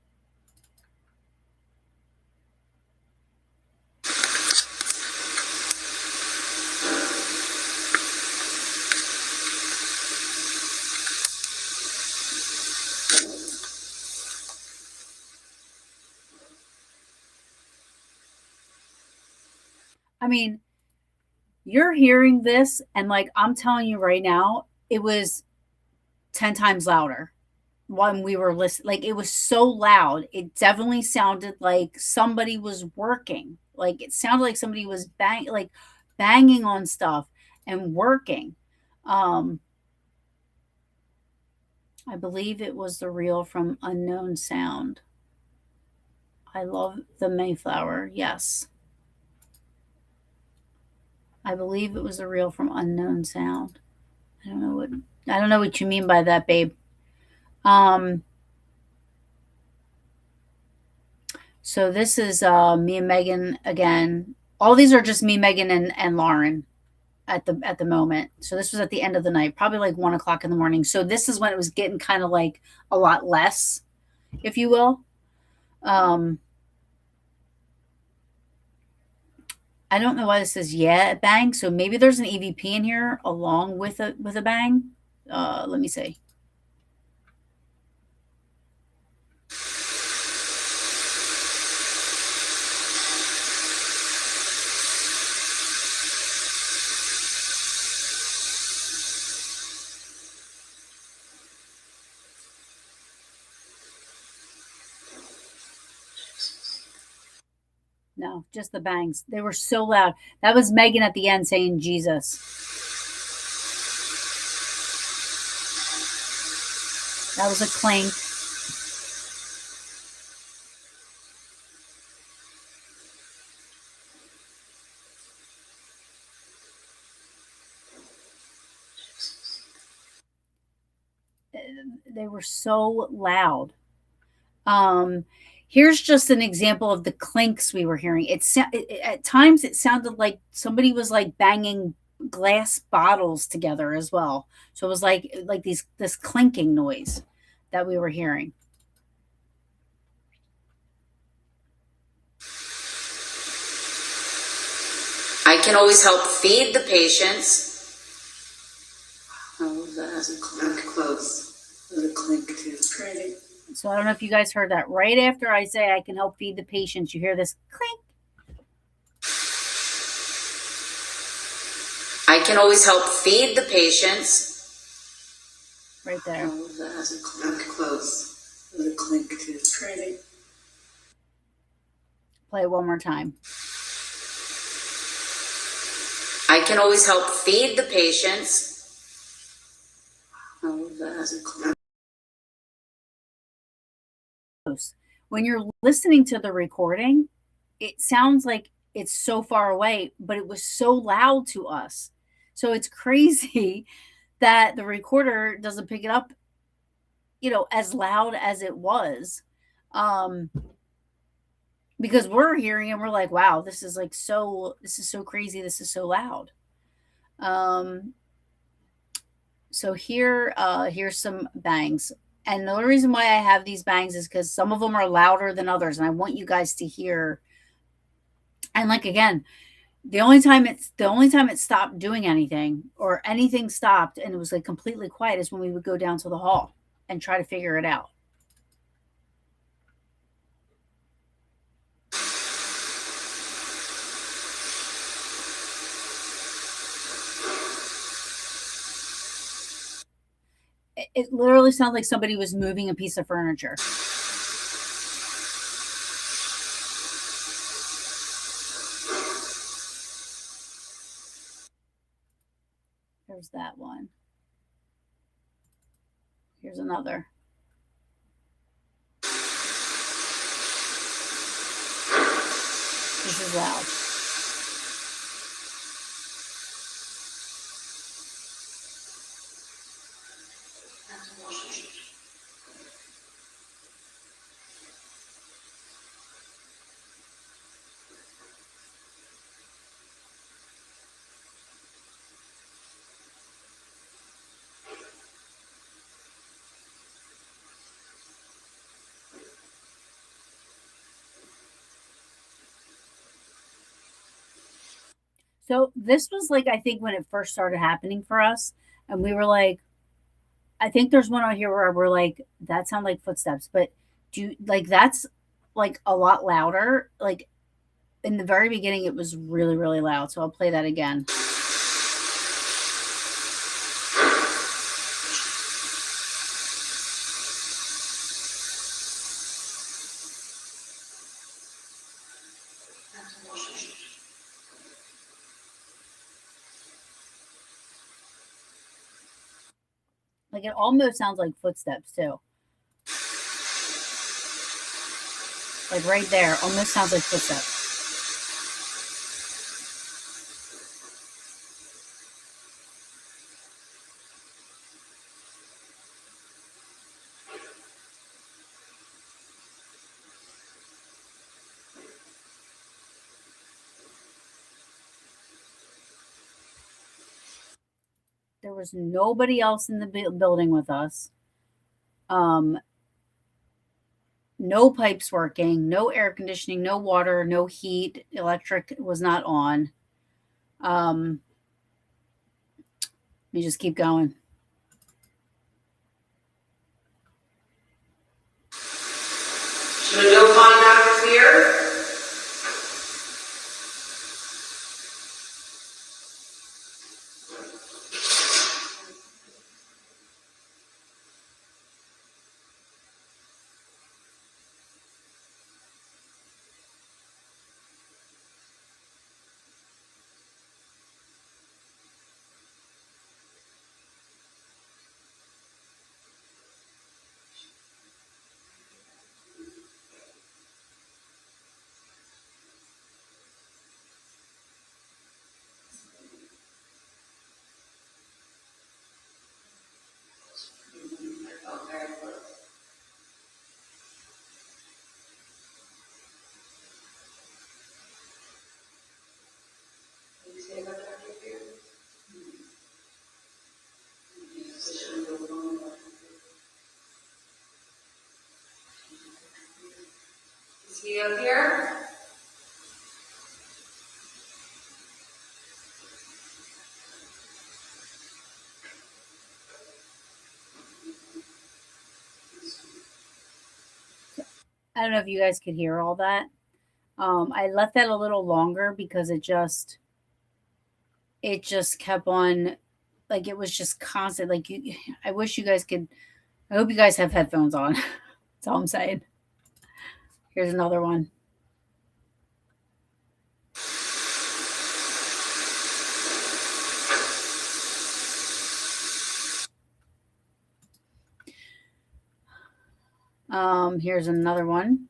I mean, you're hearing this, and like I'm telling you right now, it was 10 times louder when we were listening. Like, it was so loud. It definitely sounded like somebody was working. Like, it sounded like somebody was banging on stuff and working. Um, I believe it was the reel from Unknown Sound. I love the Mayflower. Yes. I believe it was the reel from Unknown Sound. I don't know what you mean by that, babe. So this is me and Megan again. All these are just me, Megan, and Lauren at the moment. So this was at the end of the night, probably like 1 o'clock in the morning. So this is when it was getting kind of like a lot less, if you will. I don't know why this says a bang. So maybe there's an EVP in here along with a bang. Let me see. No, just the bangs. They were so loud. That was Megan at the end saying Jesus. That was a clink. they were so loud. Um, Here's just an example of the clinks we were hearing. At times it sounded like somebody was like banging glass bottles together as well. So it was like this clinking noise that we were hearing. I can always help feed the patients. Oh, that hasn't clinked. Close. There's a clink too. Crazy. So I don't know if you guys heard that. Right after I say I can help feed the patients, you hear this clink. I can always help feed the patients. Right there. Oh, that hasn't clinked. Close. There's a clink too. Crazy. Play it one more time. I can always help feed the patients. Oh, that hasn't clinked. When you're listening to the recording, it sounds like it's so far away, but it was so loud to us. So it's crazy that the recorder doesn't pick it up, as loud as it was. Because we're hearing and we're like, wow, this is so crazy. This is so loud. So here's some bangs. And the only reason why I have these bangs is because some of them are louder than others, and I want you guys to hear. And like again, the only time it stopped doing anything or anything stopped and it was like completely quiet is when we would go down to the hall and try to figure it out. It literally sounded like somebody was moving a piece of furniture. There's that one. Here's another. This is loud. So this was like, I think when it first started happening for us, and we were like, I think there's one out here where we're like, that sound like footsteps, but that's like a lot louder. Like in the very beginning, it was really, really loud. So I'll play that again. Like it almost sounds like footsteps too. Like right there, almost sounds like footsteps. There was nobody else in the building with us. No pipes working, no air conditioning, no water, no heat, electric was not on. Let me just keep going. Should no contact here? Is he up here? I don't know if you guys could hear all that. I left that a little longer because it just kept on, like it was just constant. Like I wish you guys could. I hope you guys have headphones on. That's all I'm saying. Here's another one. Here's another one.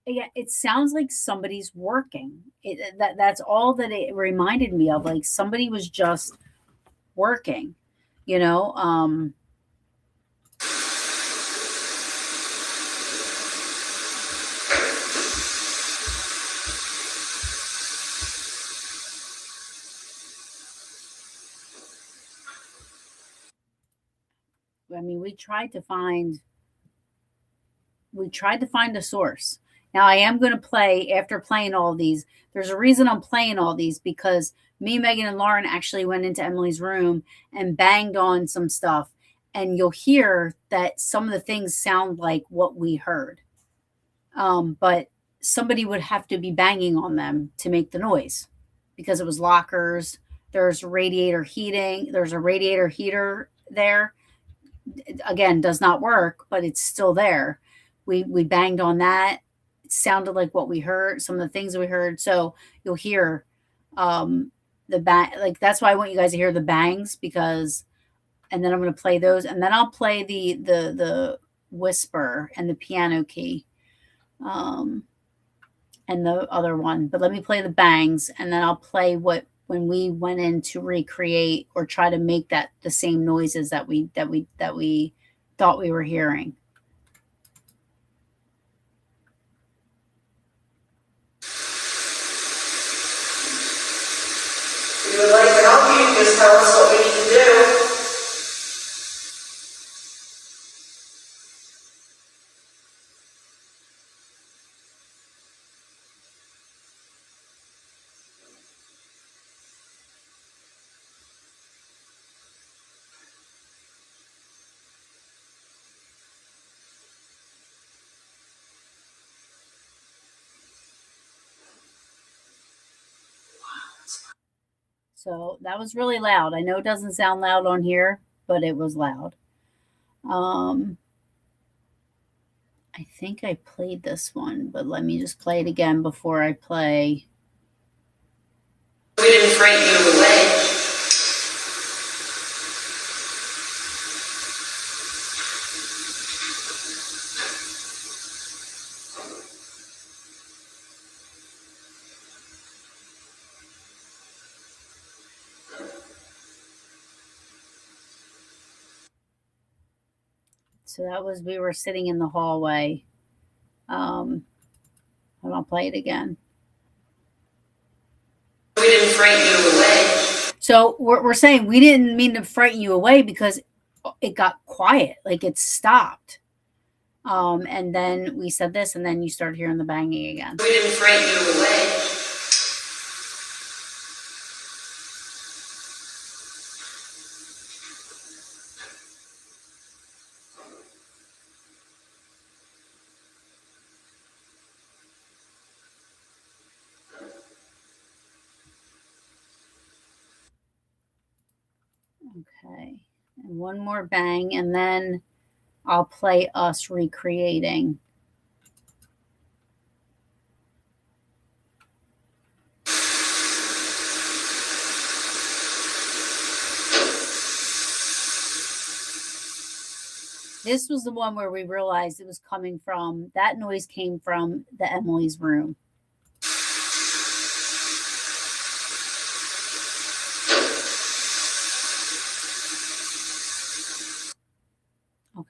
Yeah, it sounds like somebody's working. That's all that it reminded me of. Like somebody was just working, you know. I mean, we tried to find a source. Now I am going to play after playing all these. There's a reason I'm playing all these because me, Megan, and Lauren actually went into Emily's room and banged on some stuff, and you'll hear that some of the things sound like what we heard. But somebody would have to be banging on them to make the noise because it was lockers. There's radiator heating. There's a radiator heater there. Again, does not work, but it's still there. We banged on that. It sounded like what we heard, some of the things we heard. So you'll hear the bang. Like that's why I want you guys to hear the bangs because, and then I'm going to play those, and then I'll play the whisper and the piano key. And the other one, but let me play the bangs and then I'll play what when we went in to recreate or try to make that the same noises that we thought we were hearing. If you would like to help you, just tell us what we need to do. So that was really loud. I know it doesn't sound loud on here, but it was loud. I think I played this one, but let me just play it again before I play. We didn't frighten you away. So that was we were sitting in the hallway. And I'll play it again. We didn't frighten you away. So we're saying we didn't mean to frighten you away because it got quiet, like it stopped. And then we said this, and then you started hearing the banging again. We didn't frighten you away. Okay, and one more bang, and then I'll play us recreating. This was the one where we realized it was coming from, that noise came from the Emily's room.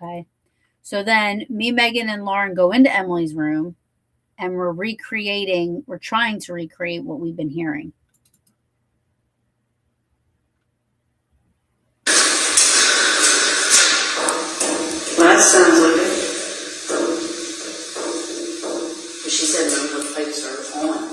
Okay. So then me, Megan, and Lauren go into Emily's room and we're trying to recreate what we've been hearing. That sounds like it. But she said no, the pipes are on.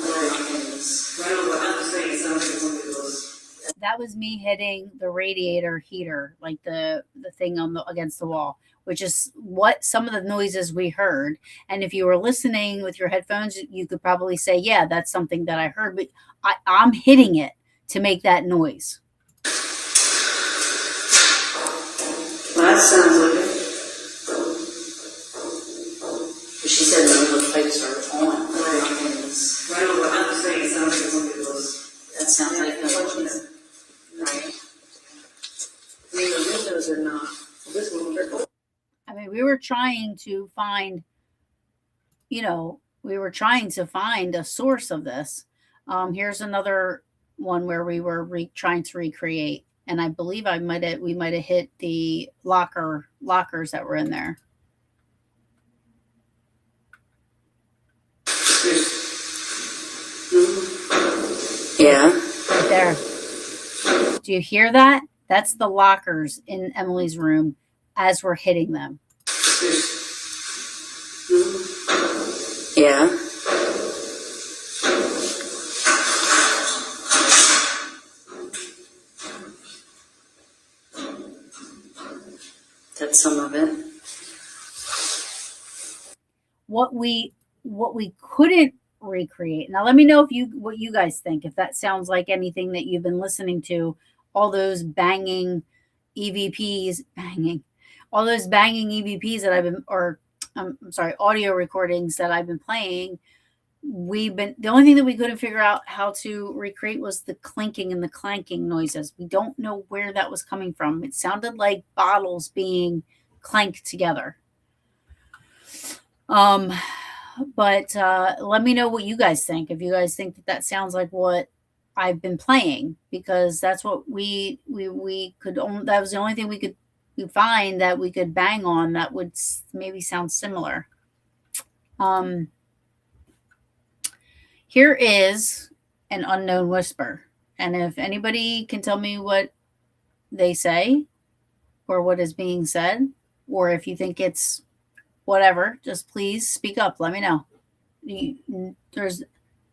That was me hitting the radiator heater, like the thing on the against the wall, which is what some of the noises we heard. And if you were listening with your headphones, you could probably say, yeah, that's something that I heard, but I'm hitting it to make that noise. That sounds like it. But she said no, the pipes are on. That sounds like the ones. Right. I mean, the windows are not. This one, I mean, we were trying to find, a source of this. Here's another one where we were trying to recreate, and I believe we might have hit the lockers that were in there. Yeah. Right there. Do you hear that? That's the lockers in Emily's room as we're hitting them. Yeah. That's some of it. What we couldn't recreate. Now let me know what you guys think, if that sounds like anything that you've been listening to, all those banging EVPs, all those banging EVPs that I've been, or I'm sorry, audio recordings that I've been playing. The only thing that we couldn't figure out how to recreate was the clinking and the clanking noises. We don't know where that was coming from. It sounded like bottles being clanked together. But let me know what you guys think. If you guys think that sounds like what I've been playing, because that's what we could. That was the only thing we could find that we could bang on that would maybe sound similar. Here is an unknown whisper, and if anybody can tell me what they say or what is being said, or if you think it's whatever, just please speak up. Let me know. There's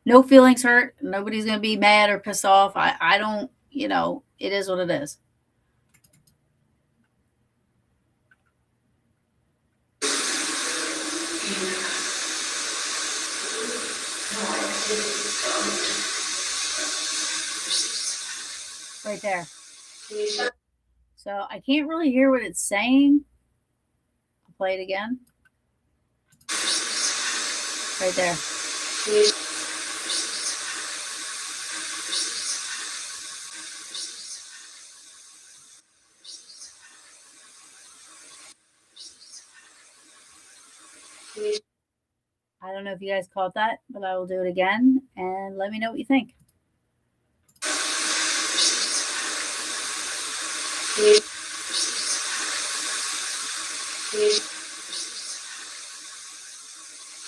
no feelings hurt. Nobody's going to be mad or pissed off. I don't, it is what it is. Right there. So I can't really hear what it's saying. I'll play it again. Right there. I don't know if you guys caught that, but I will do it again and let me know what you think.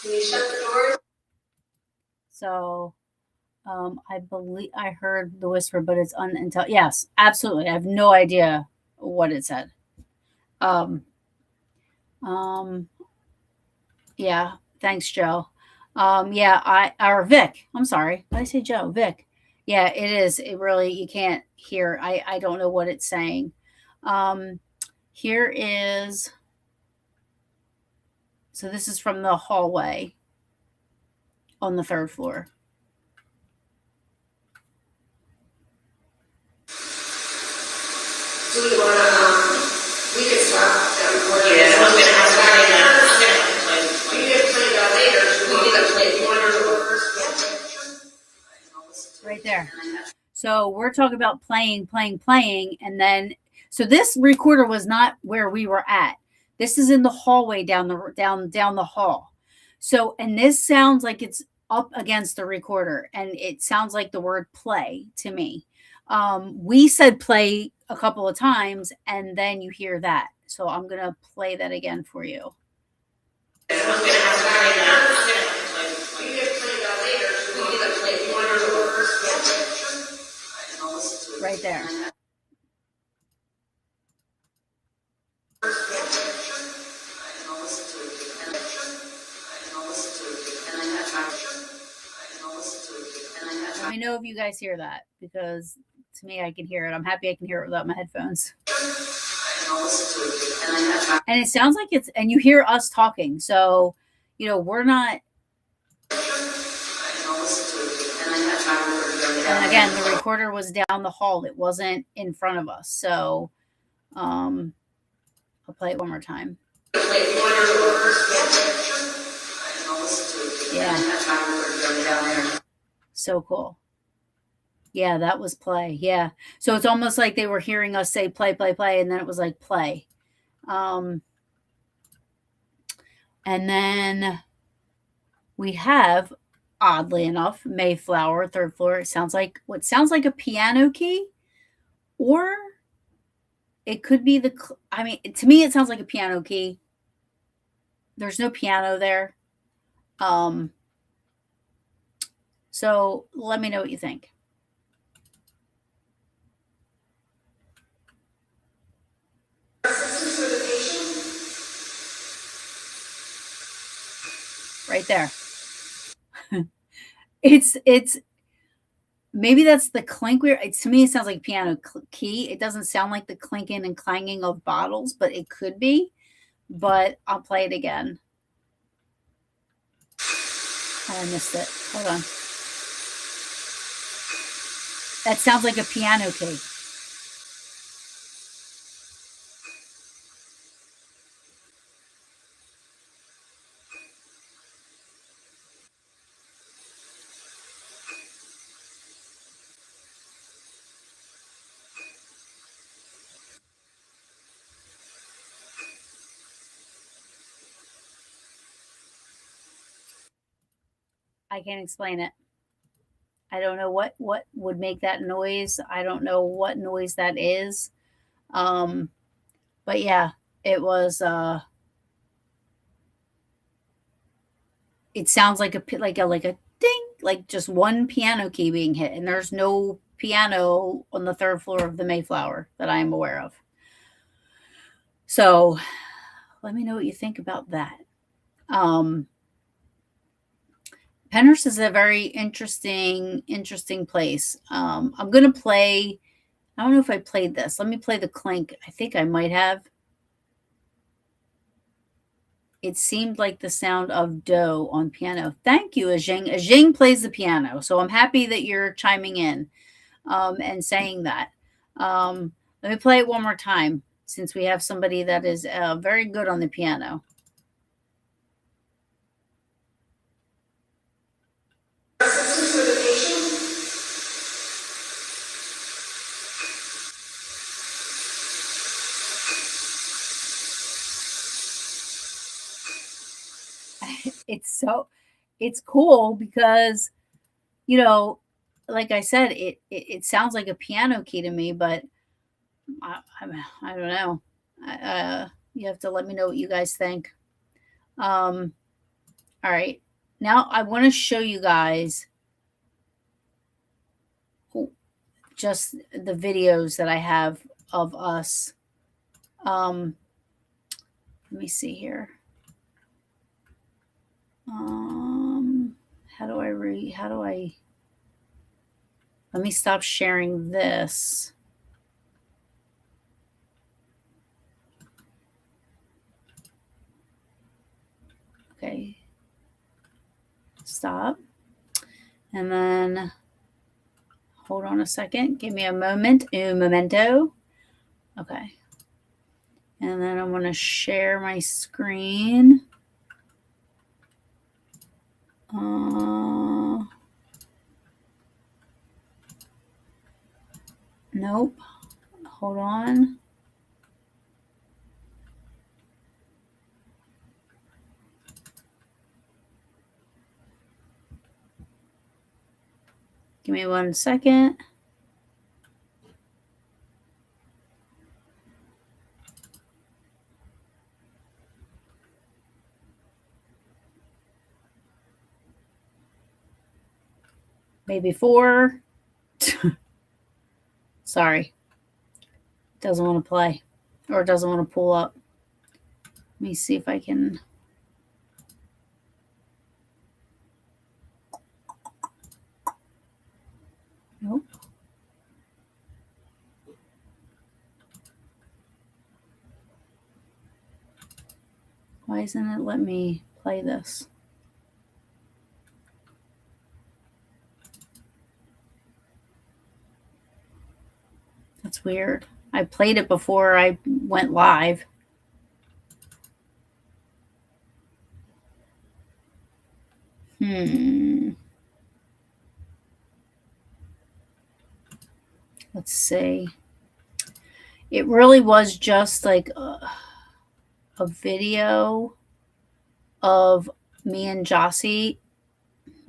Can you shut the door? So, I believe I heard the whisper, but it's unintelligible. Yes, absolutely. I have no idea what it said. Yeah. Thanks, Joe. Or Vic. I'm sorry. Did I say Joe? Vic. Yeah, it is. It really, you can't hear. I don't know what it's saying. Here is, so this is from the hallway on the third floor. Do we want to, we can stop that recording. Yeah, I'm going to have to play that. We can play that later. We can play it. You want to do it first? Right there. So we're talking about playing, and then, so this recorder was not where we were at. This is in the hallway down the hall. So, and this sounds like it's up against the recorder, and it sounds like the word play to me. We said play a couple of times, and then you hear that. So I'm going to play that again for you. Right there. Let me know if you guys hear that, because to me, I can hear it. I'm happy I can hear it without my headphones. And it sounds like it's, and you hear us talking. So, you know, we're not. And again, the recorder was down the hall. It wasn't in front of us. So, I'll play it one more time. Yeah. So cool. Yeah, that was play. Yeah. So it's almost like they were hearing us say play, play, play, and then it was like play. And then we have, oddly enough, Mayflower, third floor. It sounds like what sounds like a piano key, or it could be I mean, to me, it sounds like a piano key. There's no piano there. So let me know what you think. Right there. It's maybe that's the clink. To me, it sounds like piano key. It doesn't sound like the clinking and clanging of bottles, but it could be. But I'll play it again. I missed it. Hold on. That sounds like a piano key. I can't explain it. I don't know what would make that noise. I don't know what noise that is. But yeah, it was it sounds like a ding, like just one piano key being hit, and there's no piano on the third floor of the Mayflower that I am aware of. So let me know what you think about that. Pennhurst is a very interesting place. I'm going to play, I don't know if I played this. Let me play the clink. I think I might have. It seemed like the sound of dough on piano. Thank you, Ajing. Ajing plays the piano, so I'm happy that you're chiming in and saying that. Let me play it one more time, since we have somebody that is very good on the piano. It's cool because, you know, like I said, it sounds like a piano key to me, but I don't know. You have to let me know what you guys think. All right. Now I want to show you guys just the videos that I have of us. Let me see here. How do I let me stop sharing this. Okay. Stop. And then hold on a second. Give me a moment. Un momento. Okay. And then I'm going to share my screen. Nope. Hold on. Give me 1 second. maybe 4. Sorry. Doesn't want to play or doesn't want to pull up. Let me see if I can. Nope. Why isn't it letting me play this? That's weird. I played it before I went live. Let's see. It really was just like a video of me and Jossie.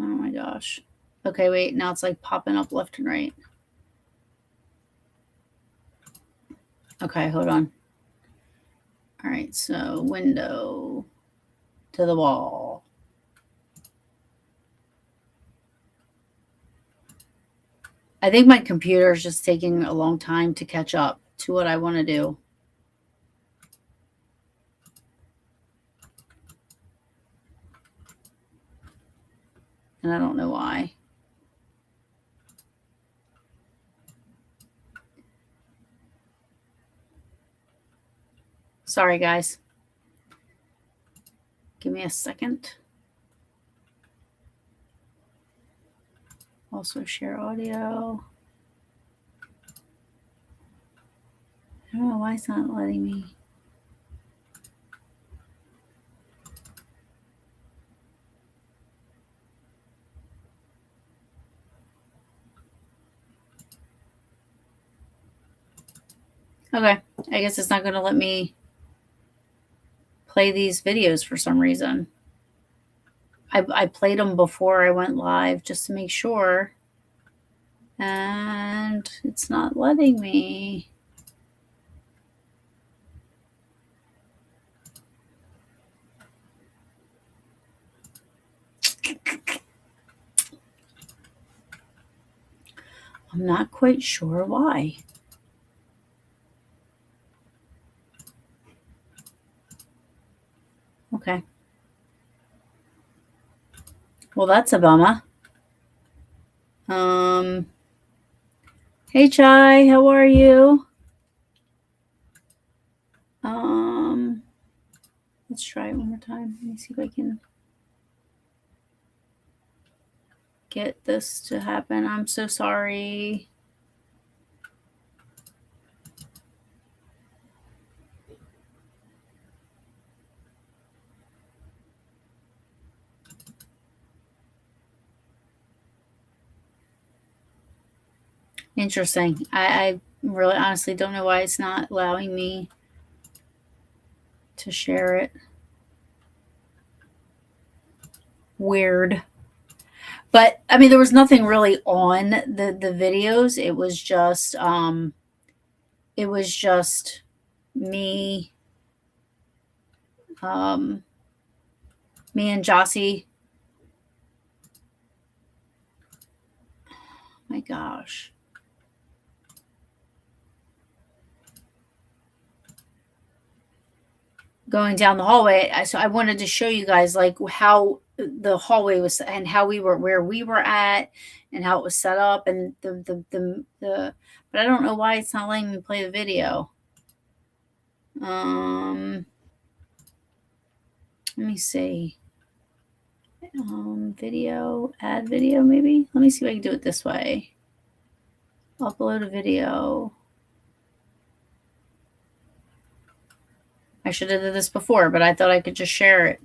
Oh my gosh. Okay, wait. Now it's like popping up left and right. Okay, hold on. All right, so window to the wall. I think my computer is just taking a long time to catch up to what I want to do. And I don't know why. Sorry, guys. Give me a second. Also share audio. I don't know why it's not letting me. Okay, I guess it's not going to let me play these videos for some reason. I played them before I went live just to make sure. And it's not letting me. I'm not quite sure why. Okay. Well, that's a bummer. Hey, Chai, how are you? Let's try it one more time. Let me see if I can get this to happen. I'm so sorry. Interesting. I really honestly don't know why it's not allowing me to share it. Weird. But I mean, there was nothing really on the videos. It was just me, me and Jossie. My gosh. Going down the hallway. So I wanted to show you guys like how the hallway was and how we were where we were at and how it was set up and the but I don't know why it's not letting me play the video. Let me see. Video, add video maybe. Let me see if I can do it this way. Upload a video. I should have did this before, but I thought I could just share it.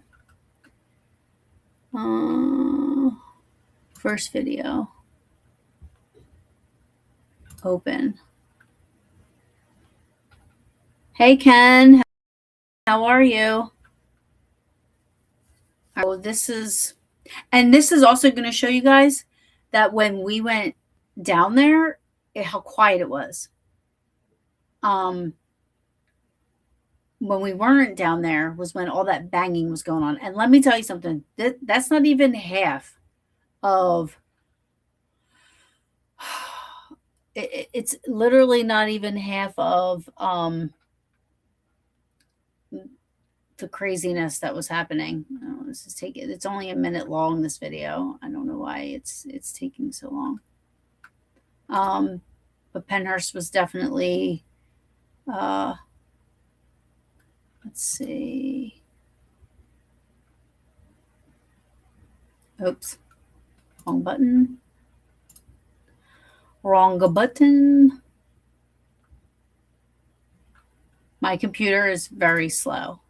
First video. Open. Hey, Ken. How are you? Oh, this is also going to show you guys that when we went down there, how quiet it was. When we weren't down there was when all that banging was going on. And let me tell you something, that's not even half of it's literally not even half of the craziness that was happening. Oh, this is taking. It's only a minute long. This video. I don't know why it's taking so long. But Pennhurst was definitely. Let's see. Oops, wrong button. Wrong button. My computer is very slow.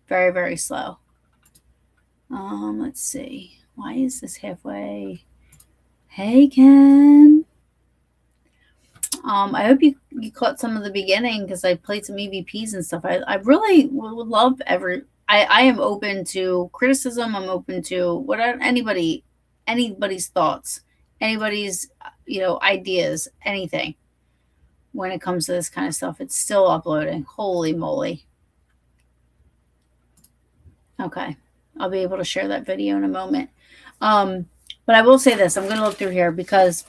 Very, very slow. Let's see. Why is this halfway? Hey, Ken. I hope you caught some of the beginning because I played some EVPs and stuff. I really would love I am open to criticism. I'm open to anybody's thoughts, anybody's ideas, anything when it comes to this kind of stuff. It's still uploading. Holy moly. Okay. I'll be able to share that video in a moment. But I will say this. I'm going to look through here because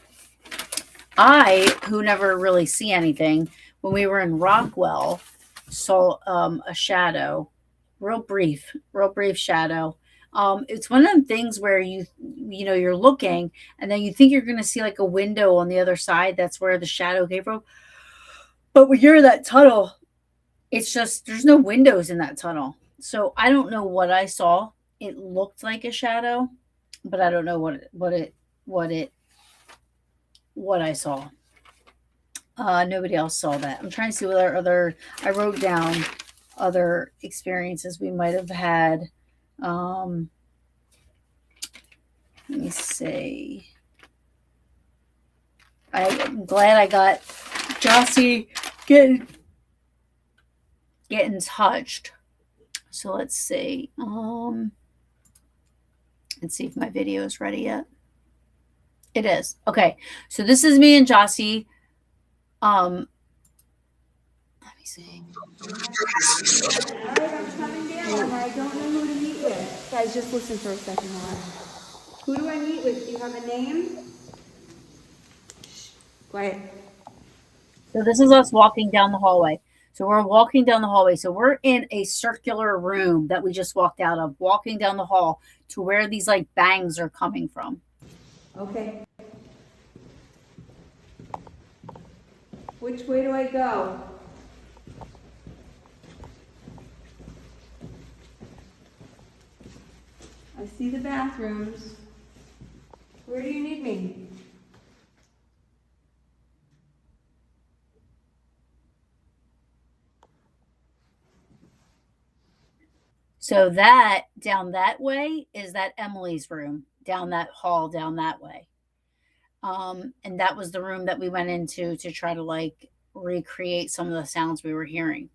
who never really see anything, when we were in Rockwell, saw a shadow, real brief shadow. It's one of them things where you're looking and then you think you're going to see like a window on the other side. That's where the shadow came from. But when you're in that tunnel, it's just, there's no windows in that tunnel. So I don't know what I saw. It looked like a shadow, but I don't know what I saw. Nobody else saw that. I'm trying to see what I wrote down other experiences we might have had. Let me see. I'm glad I got Jossie getting touched. So let's see. Let's see if my video is ready yet. It is. Okay. So this is me and Jossie. Let me see. All right, I'm coming down. I don't know who to meet with. Guys, just listen for a second. Who do I meet with? Do you have a name? Shh. Quiet. So this is us walking down the hallway. So we're walking down the hallway. So we're in a circular room that we just walked out of, walking down the hall to where these like bangs are coming from. Okay. Which way do I go? I see the bathrooms. Where do you need me? So that down that way is that Emily's room, down that hall, down that way. And that was the room that we went into to try to like recreate some of the sounds we were hearing.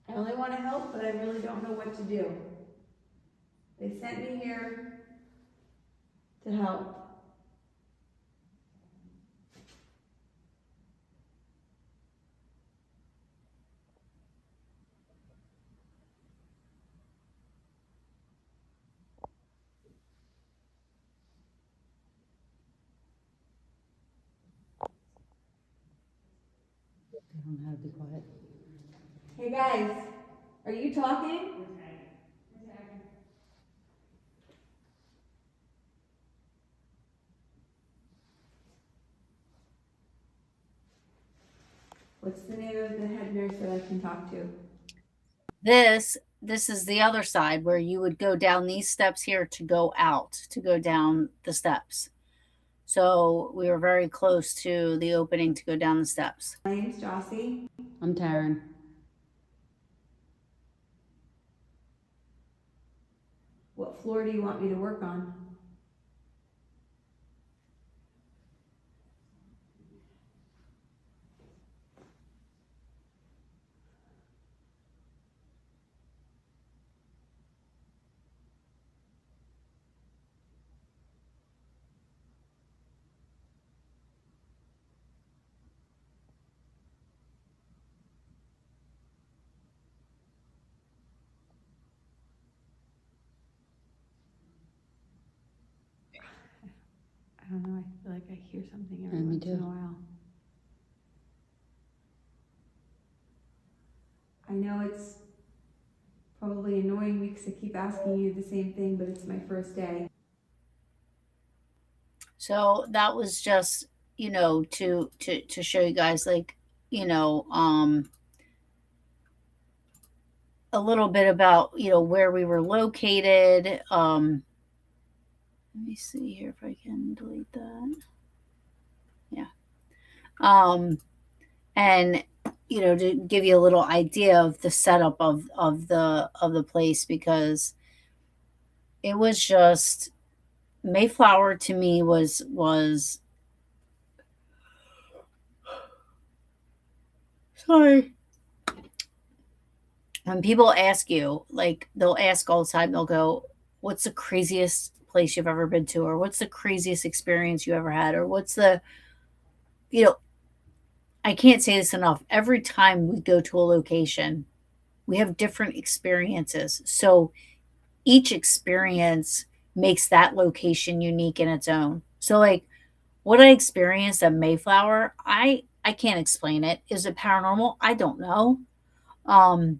I only want to help, but I really don't know what to do. They sent me here to help. I don't know how to be quiet. Hey guys, are you talking? What's the name of the head nurse that I can talk to? This is the other side where you would go down these steps here to go out, to go down the steps. So we were very close to the opening to go down the steps. My name's Jossie. I'm Taryn. What floor do you want me to work on? I don't know, I feel like I hear something every Me once in too. a while. I know it's probably annoying because I keep asking you the same thing, but it's my first day. So that was just, to show you guys, like, you know, um, a little bit about, where we were located. Let me see here if I can delete that. Yeah. Um, and to give you a little idea of the setup of the place, because it was just Mayflower to me was sorry. When people ask you, like, they'll ask all the time, they'll go, what's the craziest place you've ever been to, or what's the craziest experience you ever had, or what's the you know I can't say this enough. Every time we go to a location, we have different experiences. So each experience makes that location unique in its own. So, like, what I experienced at Mayflower, I can't explain it. Is it paranormal? I don't know. Um,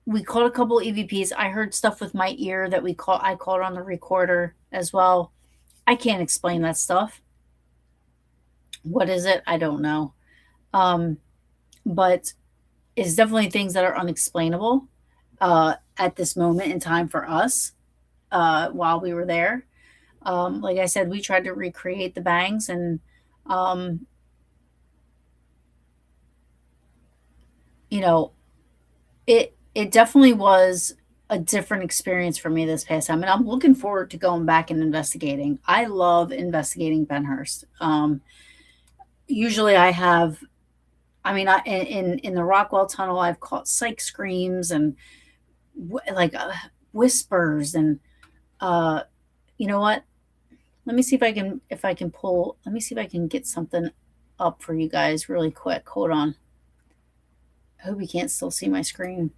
we caught a couple EVPs. I heard stuff with my ear that I caught on the recorder as well. I can't explain that stuff. What is it? I don't know. Um, but it's definitely things that are unexplainable at this moment in time for us while we were there. Like I said, we tried to recreate the bangs, and um, you know, it definitely was a different experience for me this past time, and I'm looking forward to going back and investigating. I love investigating Pennhurst. Usually, I have. I mean, in the Rockwell tunnel, I've caught psych screams and like whispers, and uh, you know what? Let me see if I can pull. Let me see if I can get something up for you guys really quick. Hold on. I hope you can't still see my screen.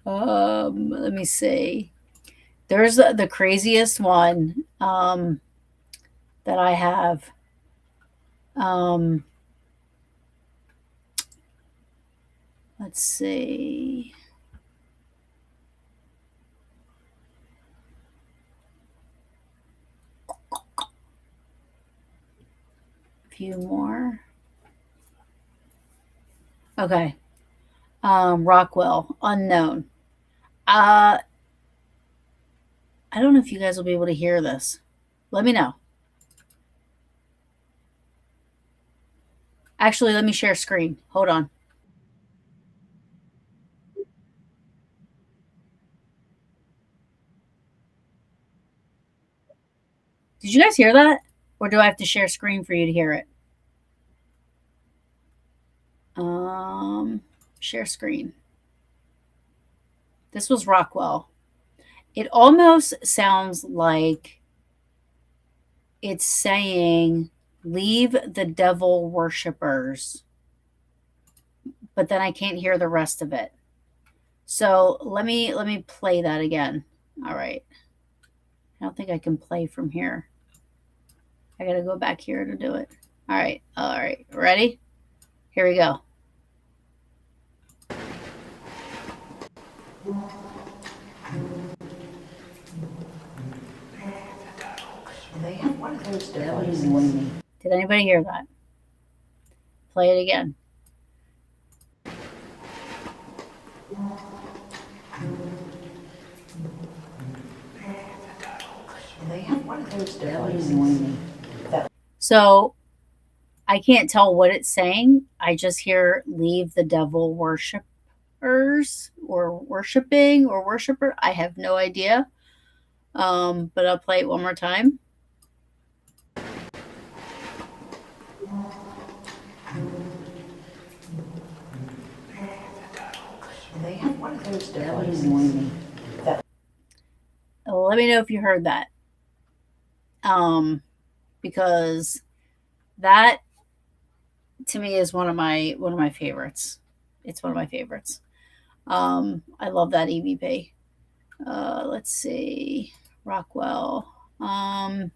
Let me see. There's the craziest one that I have. Um, let's see. A few more. Okay. Rockwell, unknown. Uh, I don't know if you guys will be able to hear this. Let me know. Actually, let me share screen. Hold on. Did you guys hear that? Or do I have to share screen for you to hear it? Um, Share screen. This was Rockwell. It almost sounds like it's saying, leave the devil worshippers, but then I can't hear the rest of it. So let me play that again. All right. I don't think I can play from here. I got to go back here to do it. All right. All right. Ready? Here we go. They have one of those devices. Did anybody hear that? Play it again. They have one of those devices. So I can't tell what it's saying. I just hear leave the devil worshipers or worshiping or worshiper. I have no idea. But I'll play it one more time. They have one of those devices. Let me know if you heard that. Because that to me is one of my favorites. It's one of my favorites. I love that EVP. Let's see. Rockwell. Can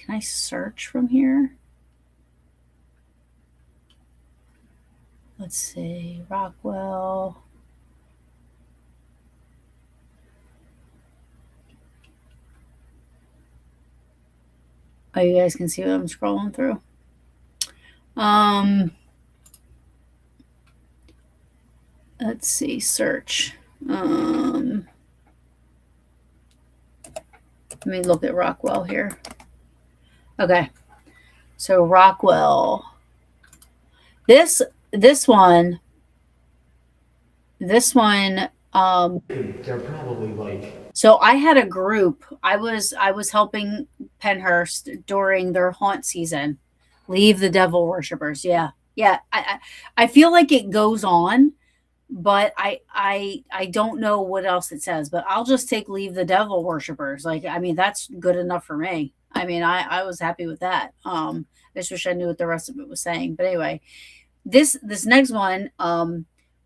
I search from here? Let's see. Rockwell. Oh, you guys can see what I'm scrolling through. Let's see. Search. Let me look at Rockwell here. Okay. So Rockwell. This one. They're probably like So I had a group. I was helping Pennhurst during their haunt season. Leave the devil worshippers. Yeah. Yeah. I feel like it goes on, but I don't know what else it says, but I'll just take leave the devil worshippers. Like, I mean, that's good enough for me. I mean, I was happy with that. I just wish I knew what the rest of it was saying. But anyway, this next one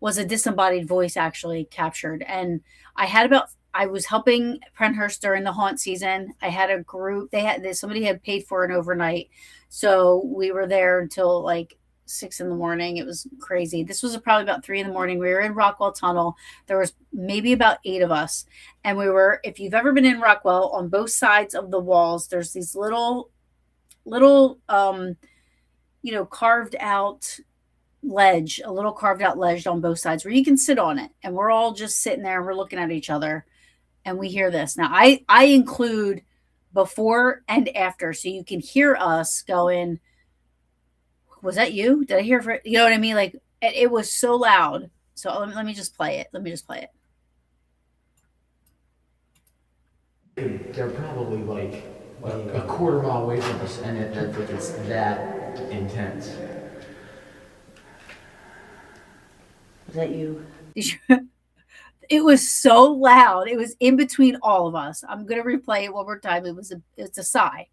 was a disembodied voice actually captured, and I was helping Pennhurst during the haunt season. I had a group. Somebody had paid for an overnight, so we were there until like 6 in the morning. It was crazy. This was probably about 3 in the morning. We were in Rockwell Tunnel. There was maybe about 8 of us, and we were. If you've ever been in Rockwell, on both sides of the walls, there's these little carved out ledge, a little carved out ledge on both sides where you can sit on it. And we're all just sitting there and we're looking at each other and we hear this. Now I include before and after so you can hear us going, was that you? Did I hear for you know what I mean? Like it was so loud. So let me just play it. they're probably like a quarter mile away from us, and it's that intense. Was that you? It was so loud. It was in between all of us. I'm gonna replay it one more time. It's a sigh.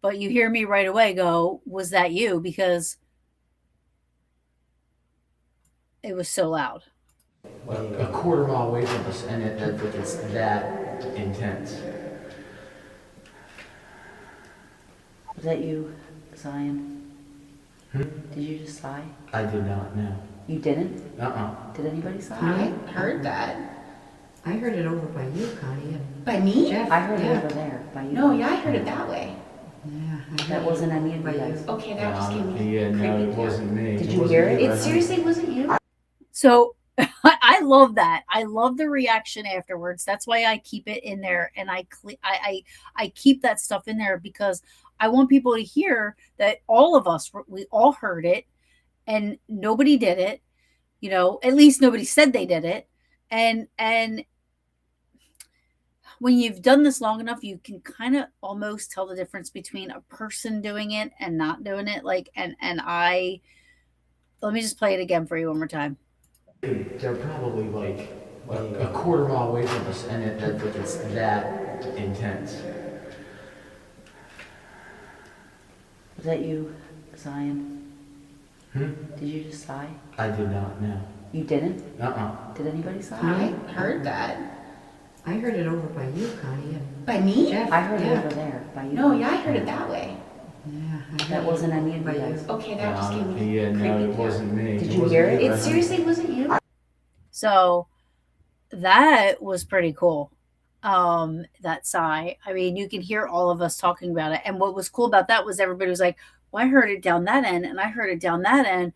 But you hear me right away go, was that you? Because it was so loud. A quarter mile away from us, and it's that intense. Was that you, Zion? Did you just sigh? I did not know. You didn't? Uh-uh. Did anybody sigh? I heard that. I heard it over by you, Connie. By me? Jeff. I heard Yeah. it over there by you. No, yeah, I heard it that way. Yeah, I heard That wasn't any of by you you. guys. Okay, that just gave me Yeah, no, creepy it wasn't me. Did It you wasn't hear me, it? It right? seriously wasn't you? So I love that. I love the reaction afterwards. That's why I keep it in there, and I keep that stuff in there because I want people to hear that all of us we all heard it, and nobody did it. At least nobody said they did it, and when you've done this long enough, you can kind of almost tell the difference between a person doing it and not doing it. Like, and I let me just play it again for you one more time. They're probably like a quarter mile away from us, and it's that intense. Was that you, Zion? Did you just sigh? I did not know. You didn't? Uh-uh. Did anybody sigh? I heard that. I heard it over by you, Connie. By me? Jeff. I heard Yeah. it over there by you. No, yeah, I heard it that way. Yeah, I heard That wasn't any of by you you. guys. Okay, that just gave me Yeah, no, creepy it wasn't me. Did It you wasn't hear me, it? It right? seriously wasn't you? So that was pretty cool. That sigh. I mean, you can hear all of us talking about it. And what was cool about that was everybody was like, well, I heard it down that end, and I heard it down that end.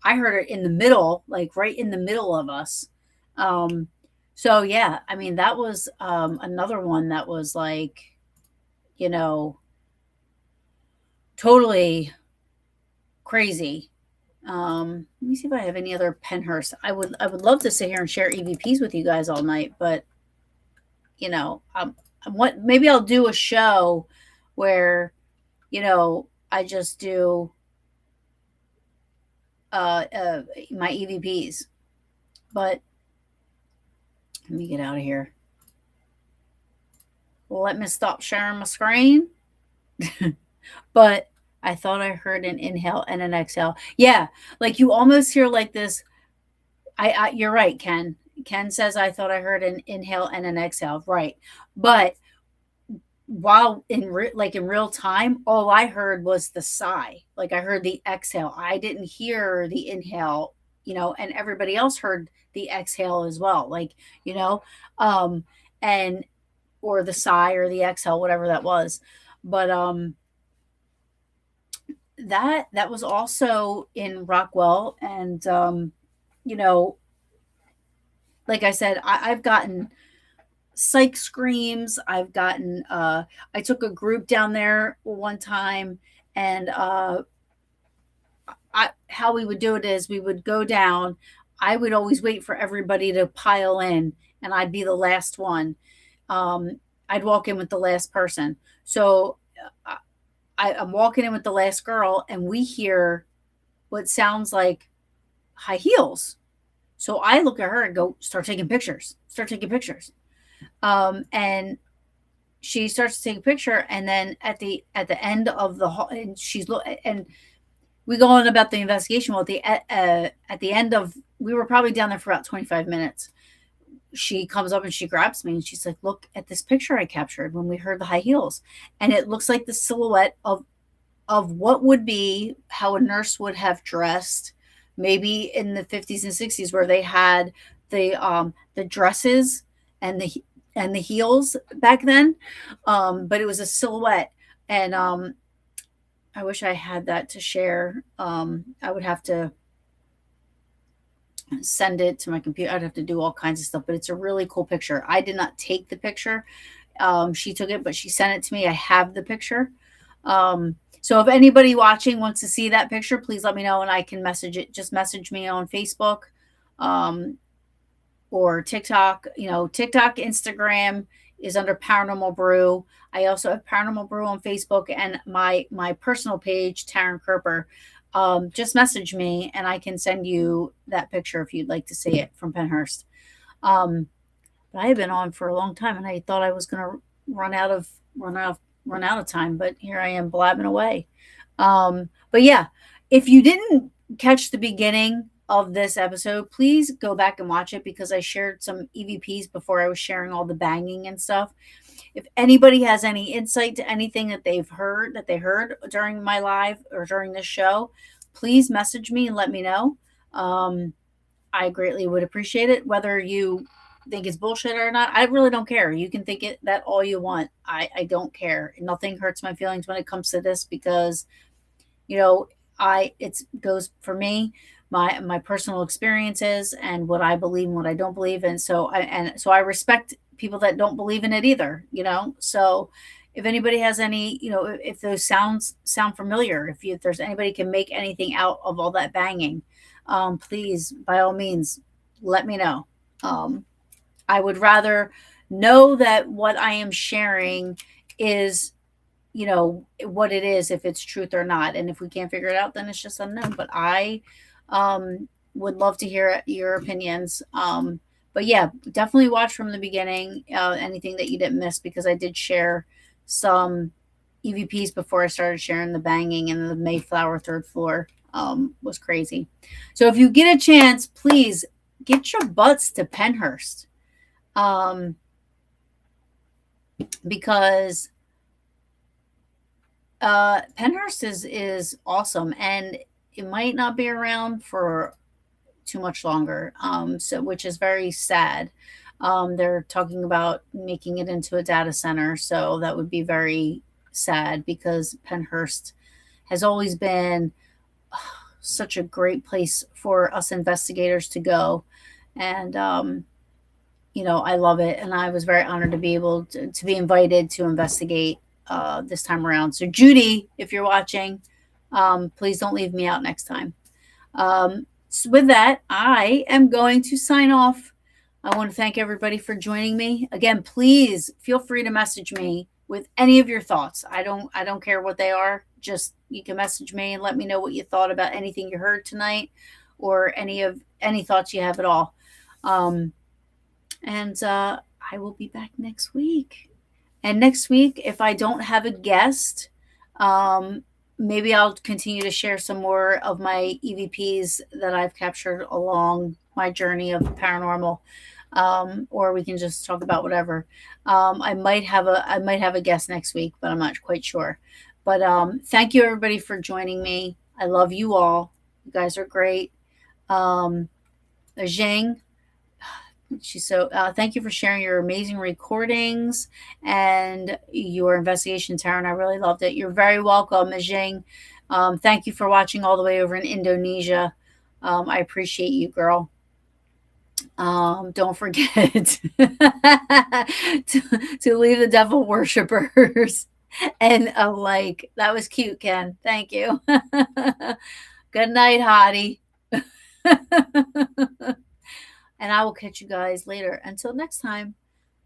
I heard it in the middle, like right in the middle of us. So yeah, I mean, that was another one that was like, you know, totally crazy. Let me see if I have any other Pennhurst. I would love to sit here and share EVPs with you guys all night, but maybe I'll do a show where, I just do my EVPs. But let me get out of here. Let me stop sharing my screen. But I thought I heard an inhale and an exhale. Yeah, like you almost hear like this. You're right, Ken. Ken says I thought I heard an inhale and an exhale. Right, but while like in real time, all I heard was the sigh. Like I heard the exhale. I didn't hear the inhale. And everybody else heard the exhale as well. Like you know, um, and or the sigh or the exhale, whatever that was. But that was also in Rockwell, and you know, like I said, I've gotten psych screams. I've gotten. I took a group down there one time, and how we would do it is we would go down. I would always wait for everybody to pile in, and I'd be the last one. I'd walk in with the last person. So I'm walking in with the last girl, and we hear what sounds like high heels. So I look at her and go, start taking pictures, start taking pictures. And she starts to take a picture, and then at the end of the hall, and and we go on about the investigation. Well, at the end of, we were probably down there for about 25 minutes. She comes up and she grabs me and she's like, "Look at this picture I captured when we heard the high heels, and it looks like the silhouette of what would be how a nurse would have dressed, maybe in the 50s and 60s, where they had the dresses and the heels back then, but it was a silhouette, and I wish I had that to share. I would have to send it to my computer. I'd have to do all kinds of stuff, but it's a really cool picture. I did not take the picture. She took it, but she sent it to me. I have the picture. So if anybody watching wants to see that picture, please let me know and I can message it. Just message me on Facebook or TikTok. TikTok, Instagram is under Paranormal Brew. I also have Paranormal Brew on Facebook and my personal page, Taryn Kerper. Just message me and I can send you that picture if you'd like to see it from Pennhurst. But I have been on for a long time and I thought I was going to run out of time, but here I am blabbing away. But yeah, if you didn't catch the beginning of this episode, please go back and watch it because I shared some EVPs before I was sharing all the banging and stuff. If anybody has any insight to anything that they heard during my live or during this show, please message me and let me know. I greatly would appreciate it. Whether you think it's bullshit or not, I really don't care. You can think that all you want. I don't care. Nothing hurts my feelings when it comes to this because, it goes for me, my personal experiences and what I believe and what I don't believe. And so I respect people that don't believe in it either, So if anybody has any, if those sounds sound familiar, if there's anybody can make anything out of all that banging, please, by all means, let me know. I would rather know that what I am sharing is, what it is, if it's truth or not. And if we can't figure it out, then it's just unknown. But I would love to hear your opinions. But yeah, definitely watch from the beginning, anything that you didn't miss, because I did share some EVPs before I started sharing the banging, and the Mayflower third floor was crazy. So if you get a chance, please get your butts to Pennhurst. Because Pennhurst is awesome, and it might not be around for too much longer, which is very sad. They're talking about making it into a data center, so that would be very sad because Pennhurst has always been such a great place for us investigators to go, and I love it, and I was very honored to be able to be invited to investigate this time around. So Judy, if you're watching, please don't leave me out next time. So with that, I am going to sign off. I want to thank everybody for joining me. Again, please feel free to message me with any of your thoughts. I don't care what they are. Just you can message me and let me know what you thought about anything you heard tonight, or any thoughts you have at all. And I will be back next week. And next week, if I don't have a guest, maybe I'll continue to share some more of my EVPs that I've captured along my journey of paranormal. Or we can just talk about whatever. I might have a guest next week, but I'm not quite sure. But thank you everybody for joining me. I love you all. You guys are great. Zhang, she's so. Thank you for sharing your amazing recordings and your investigation, Taryn. I really loved it. You're very welcome, Zhang. Thank you for watching all the way over in Indonesia. I appreciate you, girl. Don't forget to leave the devil worshippers and a like. That was cute, Ken. Thank you. Good night, Hottie. And I will catch you guys later. Until next time,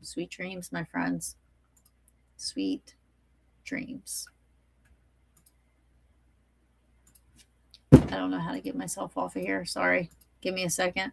sweet dreams, my friends. Sweet dreams. I don't know how to get myself off of here. Sorry. Give me a second.